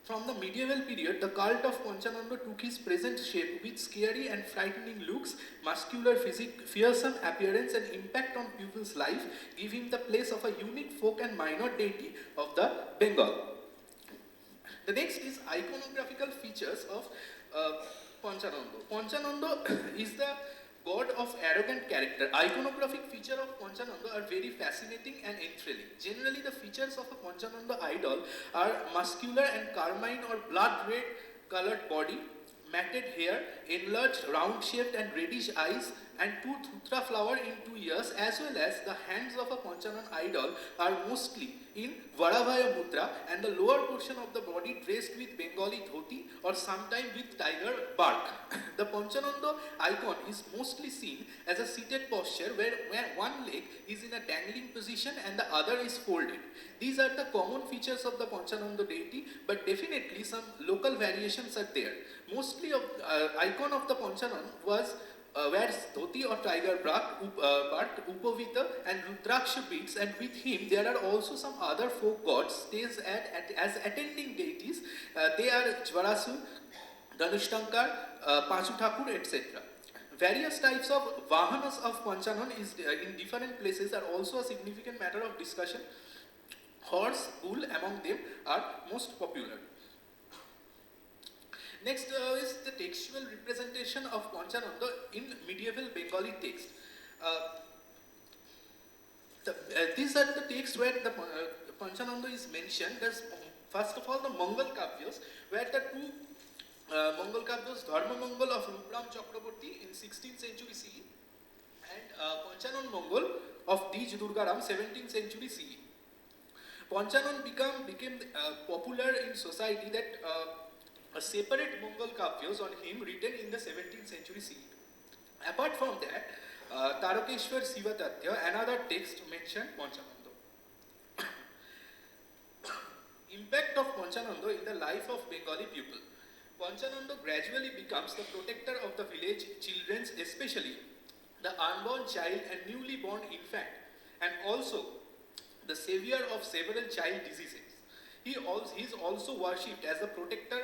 from the medieval period, the cult of Panchananda took his present shape with scary and frightening looks, muscular physique, fearsome appearance and impact on people's life, giving him the place of a unique folk and minor deity of the Bengal. The next is iconographical features of Panchananda. Panchananda is the god of arrogant character. Iconographic features of Panchananda are very fascinating and enthralling. Generally, the features of a Panchananda idol are muscular and carmine or blood red colored body, matted hair, enlarged, round-shaped and reddish eyes, and 2 dhutra flower in 2 years, as well as the hands of a Panchanan idol are mostly in Varavaya mudra and the lower portion of the body dressed with Bengali dhoti or sometime with tiger bark. The Panchananda icon is mostly seen as a seated posture where one leg is in a dangling position and the other is folded. These are the common features of the Panchananda deity, but definitely some local variations are there. Mostly of icon of the Panchanan was wears dhoti or tiger bark, upavita and rudraksha beads, and with him there are also some other folk gods stays as attending deities. They are Jvarasu, Dhanushtankar, Pachu Thakur, etc. Various types of vahanas of Panchanan is in different places are also a significant matter of discussion. Horse, bull among them are most popular. Next is the textual representation of Panchananda in medieval Bengali text. These are the texts where the Panchananda is mentioned. There's first of all the Mangal Kavyas, where the two Mangal Kavyas, Dharma Mangal of Rupram Chakraborty in 16th century CE and Panchanan Mangal of Dij Durgaram 17th century CE. Panchanan became popular in society that a separate Mangal Kavyas on him written in the 17th century CE. Apart from that, Tarakeshwar Sivatatya, another text mentioned Panchananda. Impact of Panchananda in the life of Bengali people. Panchananda gradually becomes the protector of the village children, especially the unborn child and newly born infant, and also the savior of several child diseases. He is also worshipped as a protector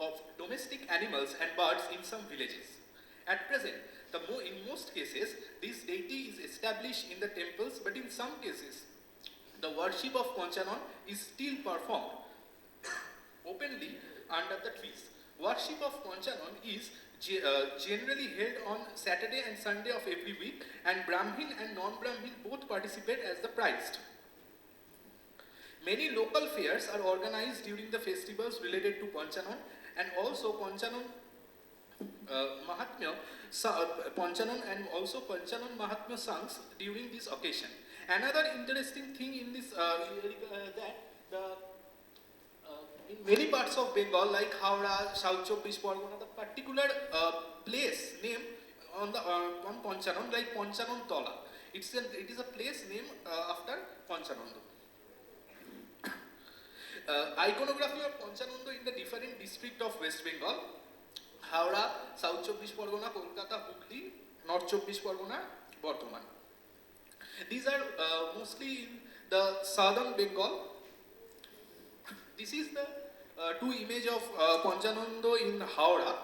of domestic animals and birds in some villages. At present, in most cases, this deity is established in the temples, but in some cases, the worship of Panchanan is still performed openly under the trees. Worship of Panchanan is generally held on Saturday and Sunday of every week, and Brahmin and non-Brahmin both participate as the priest. Many local fairs are organized during the festivals related to Panchanan, and also Panchanan Mahatmya, Panchanan and also Panchanan Mahatmya songs during this occasion. Another interesting thing in this in many parts of Bengal, like Howrah, South Chobbish Pargona, the particular place name on Panchanan, like Panchanan Tola. It is a place named after Panchananda. Iconography of Panchananda in the different districts of West Bengal: Howrah, South Chobbish Pargona, Kolkata, Hooghly, North Chobbish Pargona, Bardhaman. These are mostly in the southern Bengal. This is the two image of Panchananda in Howrah,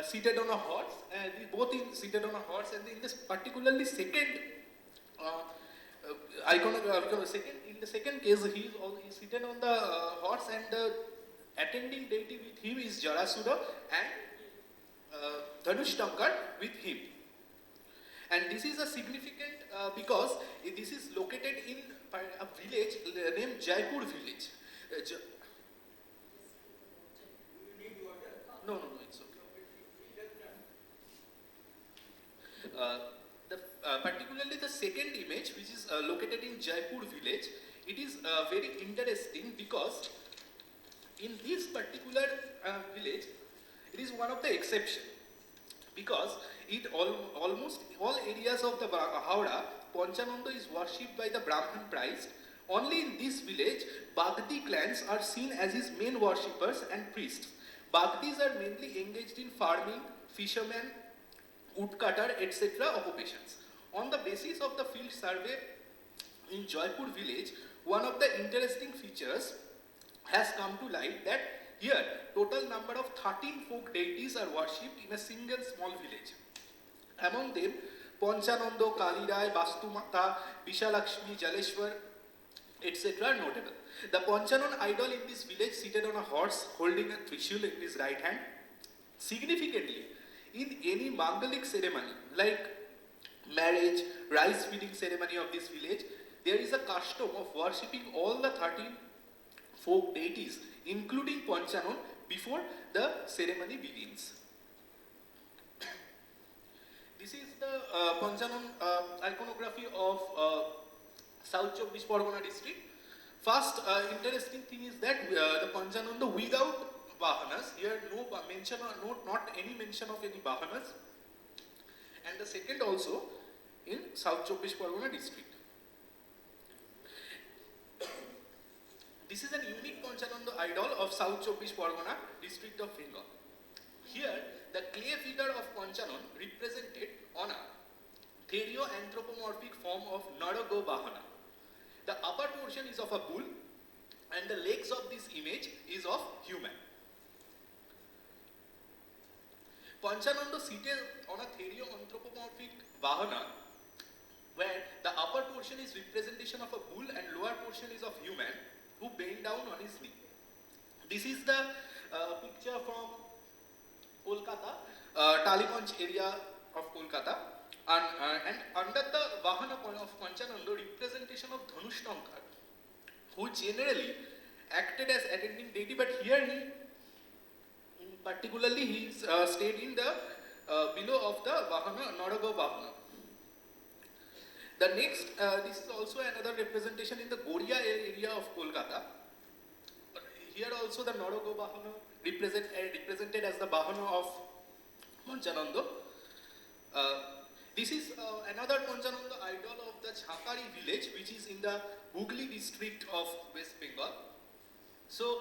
seated on a horse, and both seated on a horse, and in this particularly second in the second case, he is seated on the horse, and the attending deity with him is Jarasudha and Dhanushtankar with him. And this is a significant because this is located in a village named Jaipur village. No, it's okay. Particularly the second image, which is located in Jaipur village, it is very interesting because in this particular village, it is one of the exception, because almost all areas of the Howrah, Panchananda is worshipped by the Brahmin priest. Only in this village, Bagdi clans are seen as his main worshippers and priests. Bagdis are mainly engaged in farming, fishermen, woodcutter, etc. occupations. On the basis of the field survey in Jaipur village, one of the interesting features has come to light that here total number of 13 folk deities are worshipped in a single small village. Among them, Panchananda, Kalirai, Vastumata, Vishalakshmi, Jaleshwar, etc. are notable. The Panchanan idol in this village seated on a horse holding a trishul in his right hand. Significantly, in any Mangalic ceremony like marriage, rice feeding ceremony of this village, there is a custom of worshipping all the 13 folk deities, including Panchanan, before the ceremony begins. This is the Panchanon iconography of South Chব্বিশ Pargona district. First interesting thing is that the Panchananda without Vahanas, here no mention or not any mention of any Vahanas. And the second also in South Chব্বিশ Pargona district. This is a unique Panchananda idol of South Chব্বিশ Pargona district of Bengal. Here, the clay figure of Panchanon represented on a therio-anthropomorphic form of Narago Bahana. The upper portion is of a bull and the legs of this image is of human. Panchananda seated on a therio-anthropomorphic Vahana, where the upper portion is representation of a bull and lower portion is of human who bend down on his knee. This is the picture from Kolkata, Taliganj area of Kolkata, and under the Vahana of Panchananda, representation of Dhanushtankar, who generally acted as attending deity, but here he particularly he stayed in the below of the Vahana, Narago Vahana. The next, this is also another representation in the Goria area of Kolkata. Here also the Narago Vahana represented as the Vahana of Panchananda. This is another Panchananda idol of the Chhakari village, which is in the Hooghly district of West Bengal. So,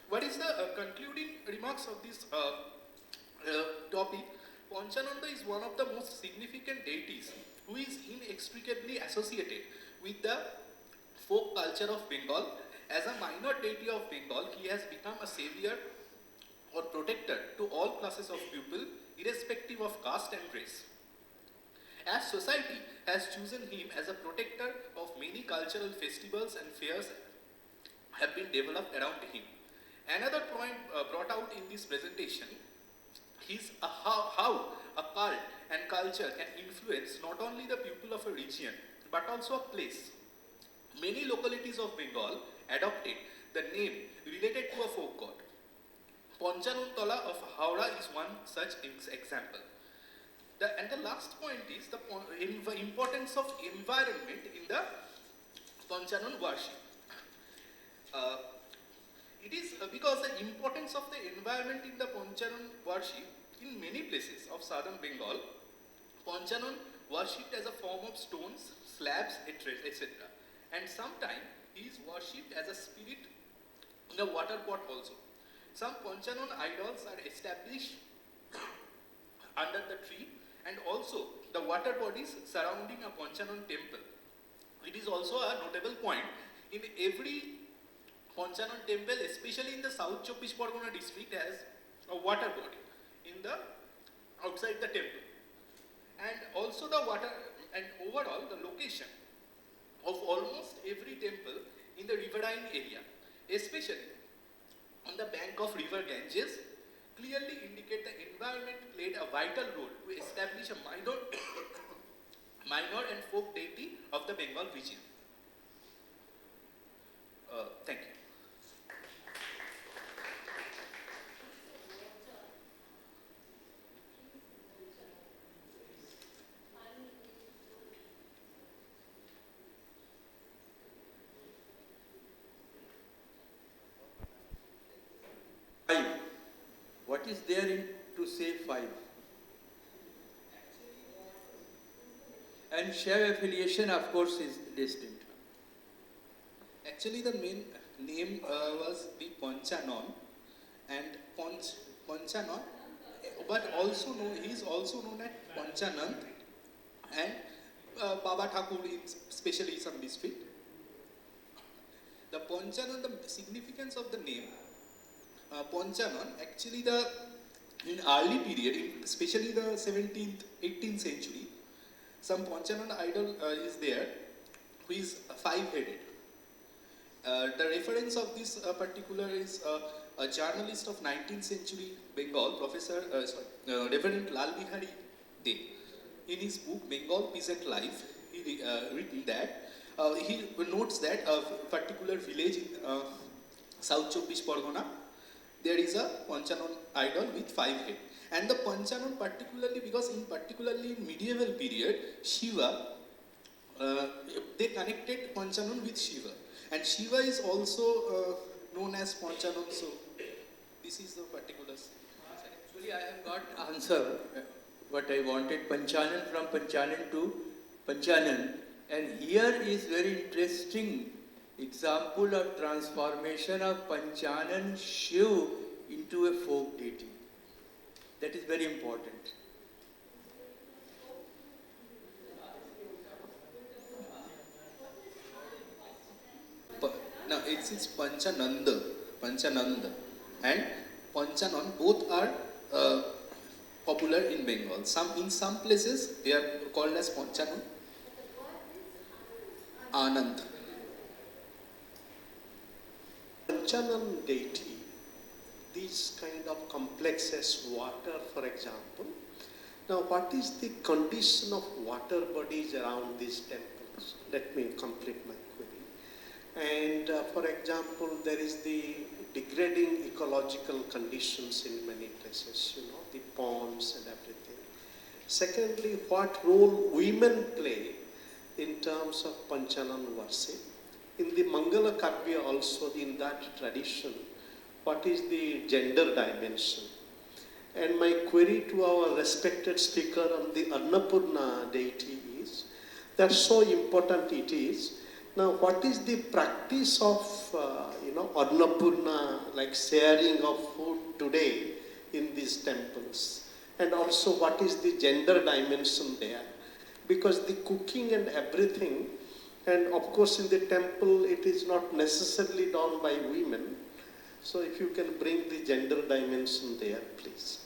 what is the concluding remarks of this topic? Panchananda is one of the most significant deities who is inextricably associated with the folk culture of Bengal. As a minor deity of Bengal, he has become a savior or protector to all classes of people, irrespective of caste and race. As society has chosen him as a protector of many cultural festivals and fairs have been developed around him. Another point brought out in this presentation is how a cult and culture can influence not only the people of a region but also a place. Many localities of Bengal adopted the name related to a folk god. Panchanuntala of Howrah is one such example. And the last point is the importance of environment in the Panchanon worship. It is because the importance of the environment in the Panchanon worship in many places of southern Bengal, Panchanon worshipped as a form of stones, slabs, etc. And sometimes he is worshipped as a spirit in a water pot also. Some Panchanon idols are established under the tree and also the water bodies surrounding a Panchanon temple. It is also a notable point in every Panchanon temple, especially in the South Chব্বিশ Pargona district, has a water body in the outside the temple. And also the water and overall the location of almost every temple in the riverine area, especially on the bank of river Ganges, clearly indicate the environment played a vital role to establish a minor and folk deity of the Bengal region. Thank you. What is there in to say 5? And share affiliation, of course, is distinct. Actually, the main name was the Panchanon, and Panchanon, but also he is also known as Panchanand and Baba Thakur in especially some district. The Panchanan, the significance of the name Panchanan, actually in early period, especially the 17th, 18th century, some Panchanan idol is there who is 5-headed. The reference of this particular is a journalist of 19th century Bengal, Professor Reverend Lal Bihari De. In his book Bengal Peasant Life, he written that he notes that a particular village in South Chব্বিশ Pargona, there is a Panchanon idol with 5 heads. And the Panchanan particularly, because in particularly in medieval period, Shiva, they connected Panchanan with Shiva. And Shiva is also known as Panchanan, so this is the particulars. Actually, I have got answer what I wanted, Panchanan from Panchanan to Panchanan. And here is very interesting example of transformation of Panchanan Shiv into a folk deity. That is very important. Now it's Panchananda, and Panchanan, both are popular in Bengal. In some places they are called as Panchanan, Anand. Panchanan deity, these kind of complexes, water for example. Now what is the condition of water bodies around these temples? Let me complete my query. And for example, there is the degrading ecological conditions in many places, the ponds and everything. Secondly, what role women play in terms of Panchanan worship. In the Mangala Kavya also, in that tradition, what is the gender dimension? And my query to our respected speaker on the Annapurani deity is, that's so important it is. Now, what is the practice of, Annapurna, like sharing of food today in these temples? And also, what is the gender dimension there? Because the cooking and everything, and of course in the temple, it is not necessarily done by women. So if you can bring the gender dimension there, please.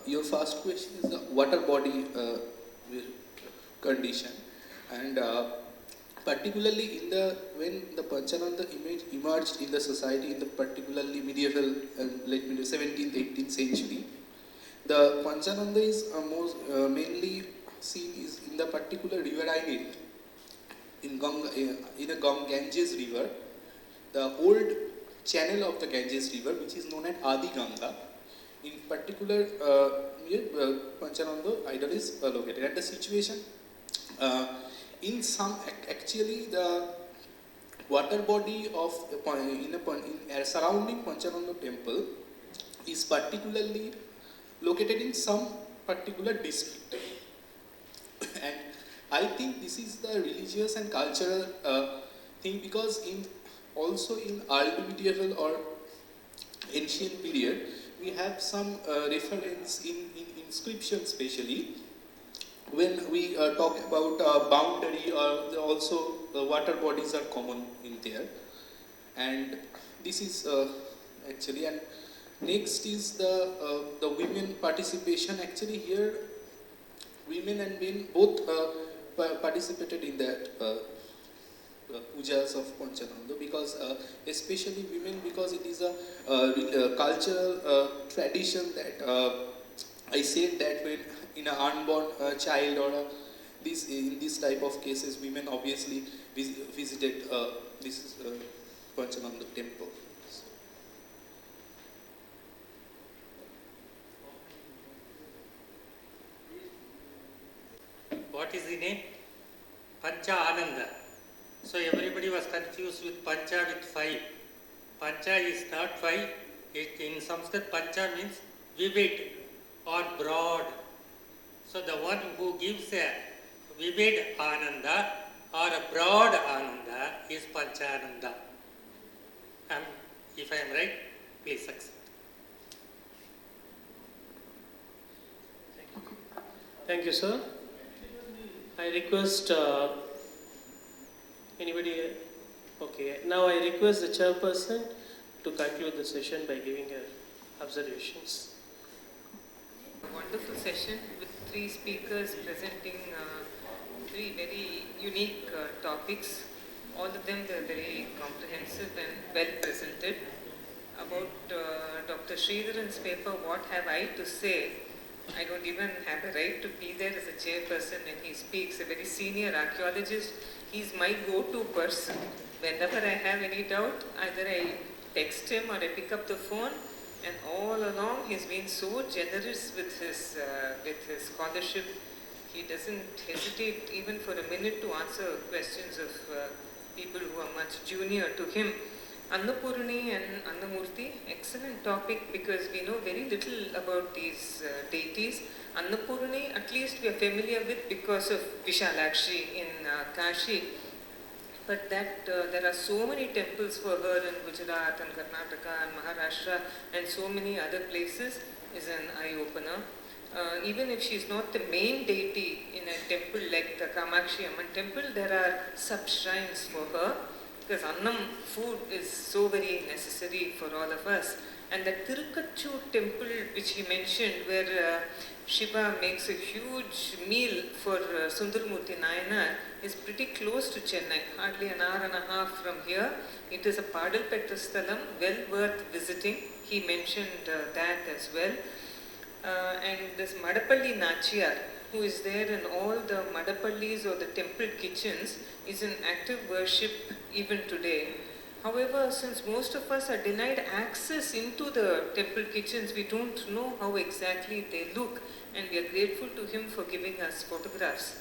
Your first question is the water body condition, and particularly when the Panchananda image emerged in the society in the particularly medieval and 17th, 18th century, the Panchananda is mainly seen is in the particular riverine in the Ganges river, the old channel of the Ganges river, which is known as Adi Ganga. In particular, Panchananda idol is located. And the situation actually the water body of surrounding Panchananda temple is particularly located in some particular district. And I think this is the religious and cultural thing, because also in early medieval or ancient period, we have some reference in inscription, especially when we talk about boundary, or also the water bodies are common in there. And this is actually, and next is the women participation. Actually here, women and men both participated in that pujas of Panchananda, because especially women, because it is a cultural tradition that I said that when in an unborn child or in this type of cases, women obviously visited this Panchananda temple. What is the name? Pancha-ananda. So everybody was confused with Pancha with 5. Pancha is not 5. In Sanskrit, Pancha means vivid or broad. So the one who gives a vivid Ananda or a broad Ananda is Pancha-ananda. If I am right, please accept. Thank you, sir. I request anybody. Okay, now I request the chairperson to conclude the session by giving her observations. A wonderful session with 3 speakers presenting 3 very unique topics. All of them were very comprehensive and well presented. About Dr. Sridharan's paper, What Have I to Say? I don't even have a right to be there as a chairperson when he speaks. A very senior archaeologist, he's my go-to person. Whenever I have any doubt, either I text him or I pick up the phone, and all along he's been so generous with his scholarship. He doesn't hesitate even for a minute to answer questions of people who are much junior to him. Annapurani and Annamurti, excellent topic because we know very little about these deities. Annapurani, at least we are familiar with because of Vishalakshi in Kashi. But that there are so many temples for her in Gujarat and Karnataka and Maharashtra and so many other places is an eye-opener. Even if she is not the main deity in a temple like the Kamakshi Amman temple, there are sub-shrines for her because Annam, food, is so very necessary for all of us. And the Tirukachur temple which he mentioned, where Shiva makes a huge meal for Sundaramurti Nayanar, is pretty close to Chennai, hardly an hour and a half from here. It is a Padal Petra Sthalam, well worth visiting. He mentioned that as well. And this Madapalli Nachiyar, who is there in all the Madapallis or the temple kitchens, is in active worship even today. However, since most of us are denied access into the temple kitchens, we don't know how exactly they look, and we are grateful to him for giving us photographs.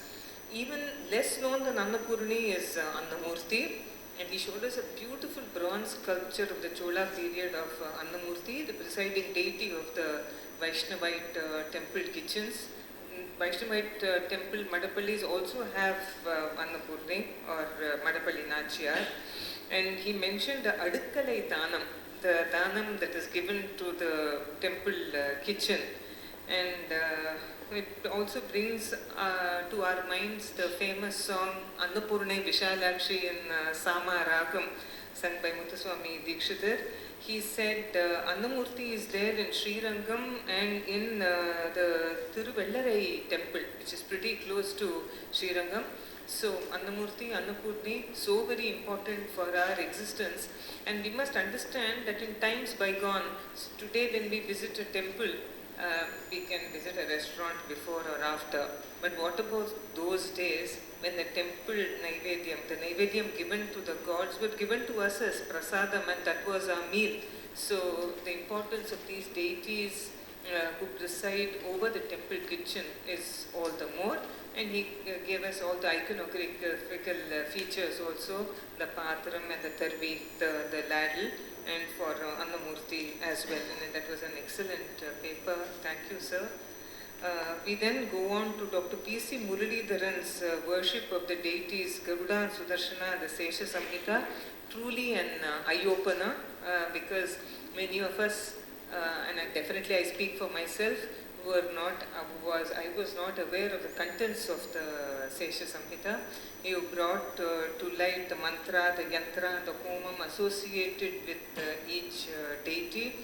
Even less known than Annapurani is Annamurti, and he showed us a beautiful bronze sculpture of the Chola period of Annamurti, the presiding deity of the Vaishnavite temple kitchens. Vaishnavite temple Madapallis also have Annapurni or Madapalli Nachiyar. And he mentioned the Adukkalai Dhanam, the Dhanam that is given to the temple kitchen. And it also brings to our minds the famous song Annapurani Vishalakshi in Sama Ragam, sung by Muthuswami Dikshitar. He said Annamurti is there in Srirangam and in the Thiruvellarai temple, which is pretty close to Srirangam. So Annamurti, Annapurni, so very important for our existence, and we must understand that in times bygone, today when we visit a temple, we can visit a restaurant before or after, but what about those days when the temple Naivedyam, the Naivedyam given to the gods, were given to us as prasadam, and that was our meal. So the importance of these deities who preside over the temple kitchen is all the more. And he gave us all the iconographical features also, the patram and the tarvi, the ladle, and for Annamurti as well. And that was an excellent paper. Thank you, sir. We then go on to Dr. P.C. Muralidharan's worship of the deities Garuḍa and Sudarśana, the Śeṣasamhitā. Truly an eye-opener because many of us, and I speak for myself, I was not aware of the contents of the Śeṣasamhitā. You brought to light the mantra, the yantra, and the homam associated with each deity,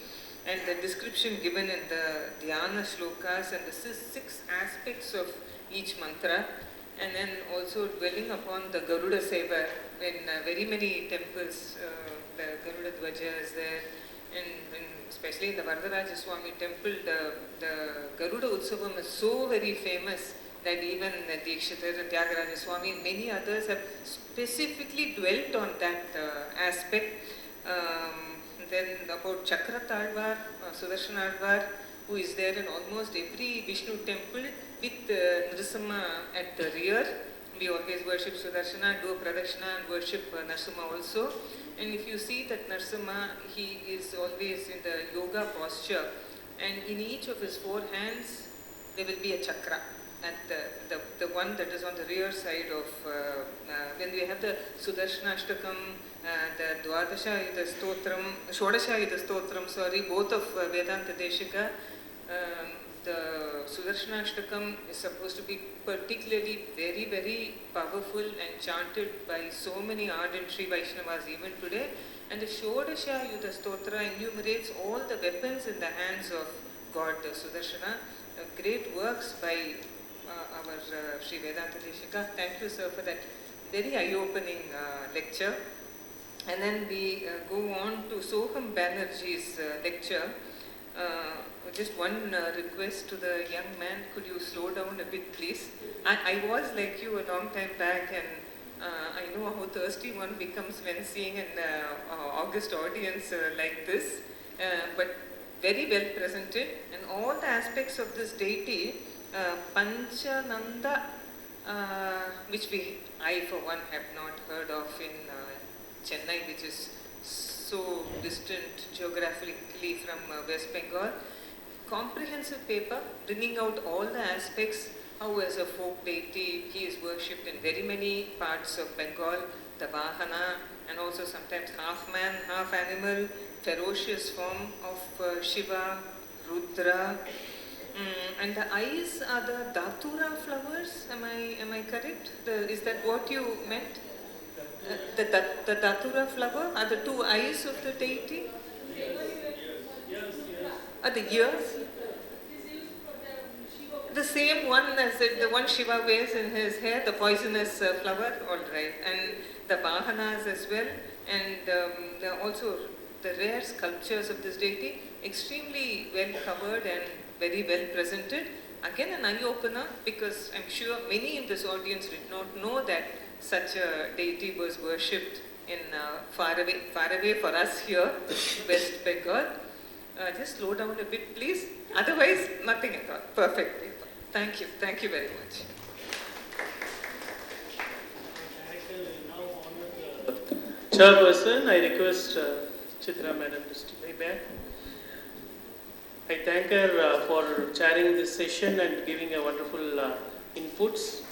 and the description given in the dhyana shlokas and the 6 aspects of each mantra, and then also dwelling upon the Garuda Seva. In very many temples, the Garuda Dvaja is there, and especially in the Varadaraja Swami temple, the Garuda Utsavam is so very famous that even Dikshitar and Tyagaraja Swami and many others have specifically dwelt on that aspect. Then about Chakra Talvar, Sudarshana Alvar, who is there in almost every Vishnu temple with Nrisimha at the rear. We always worship Sudarshana, do a Pradakshina and worship Nrsimha also. And if you see that Nrsimha, he is always in the yoga posture, and in each of his 4 hands there will be a chakra. And the one that is on the rear side of, when we have the Sudarshanashtakam, the Dwadashayuta Stotram, Shodashayuta Stotram, both of Vedanta Deshika, the Sudarshanashtakam is supposed to be particularly very, very powerful and chanted by so many ardent Sri Vaishnavas even today. And the Shodashayuta Stotra enumerates all the weapons in the hands of God, the Sudarshana. Great works by our Sri Vedanta Deshika. Thank you, sir, for that very eye-opening lecture. And then we go on to Sohom Banerjee's lecture. Just one request to the young man, could you slow down a bit, please? I was like you a long time back, and I I know how thirsty one becomes when seeing an august audience like this, but very well presented, and all the aspects of this deity, Panchananda, which I for one have not heard of in Chennai, which is so distant geographically from West Bengal. Comprehensive paper, bringing out all the aspects, how as a folk deity he is worshipped in very many parts of Bengal, the Vahana, and also sometimes half man, half animal, ferocious form of Shiva, Rudra. And the eyes are the Datura flowers, am I correct? Is that what you meant? The Datura flower are the two eyes of the deity? Are the ears? The same one as the one Shiva wears in his hair, the poisonous flower, alright. And the Vahanas as well. And there are also the rare sculptures of this deity, extremely well covered and very well presented. Again an eye-opener, because I'm sure many in this audience did not know that such a deity was worshipped in far away for us here, West Bengal. Just slow down a bit, please. Otherwise, nothing at all. Perfect. Thank you very much. Chairperson, I request Chitra Madam to lay back. I thank her for chairing this session and giving a wonderful inputs.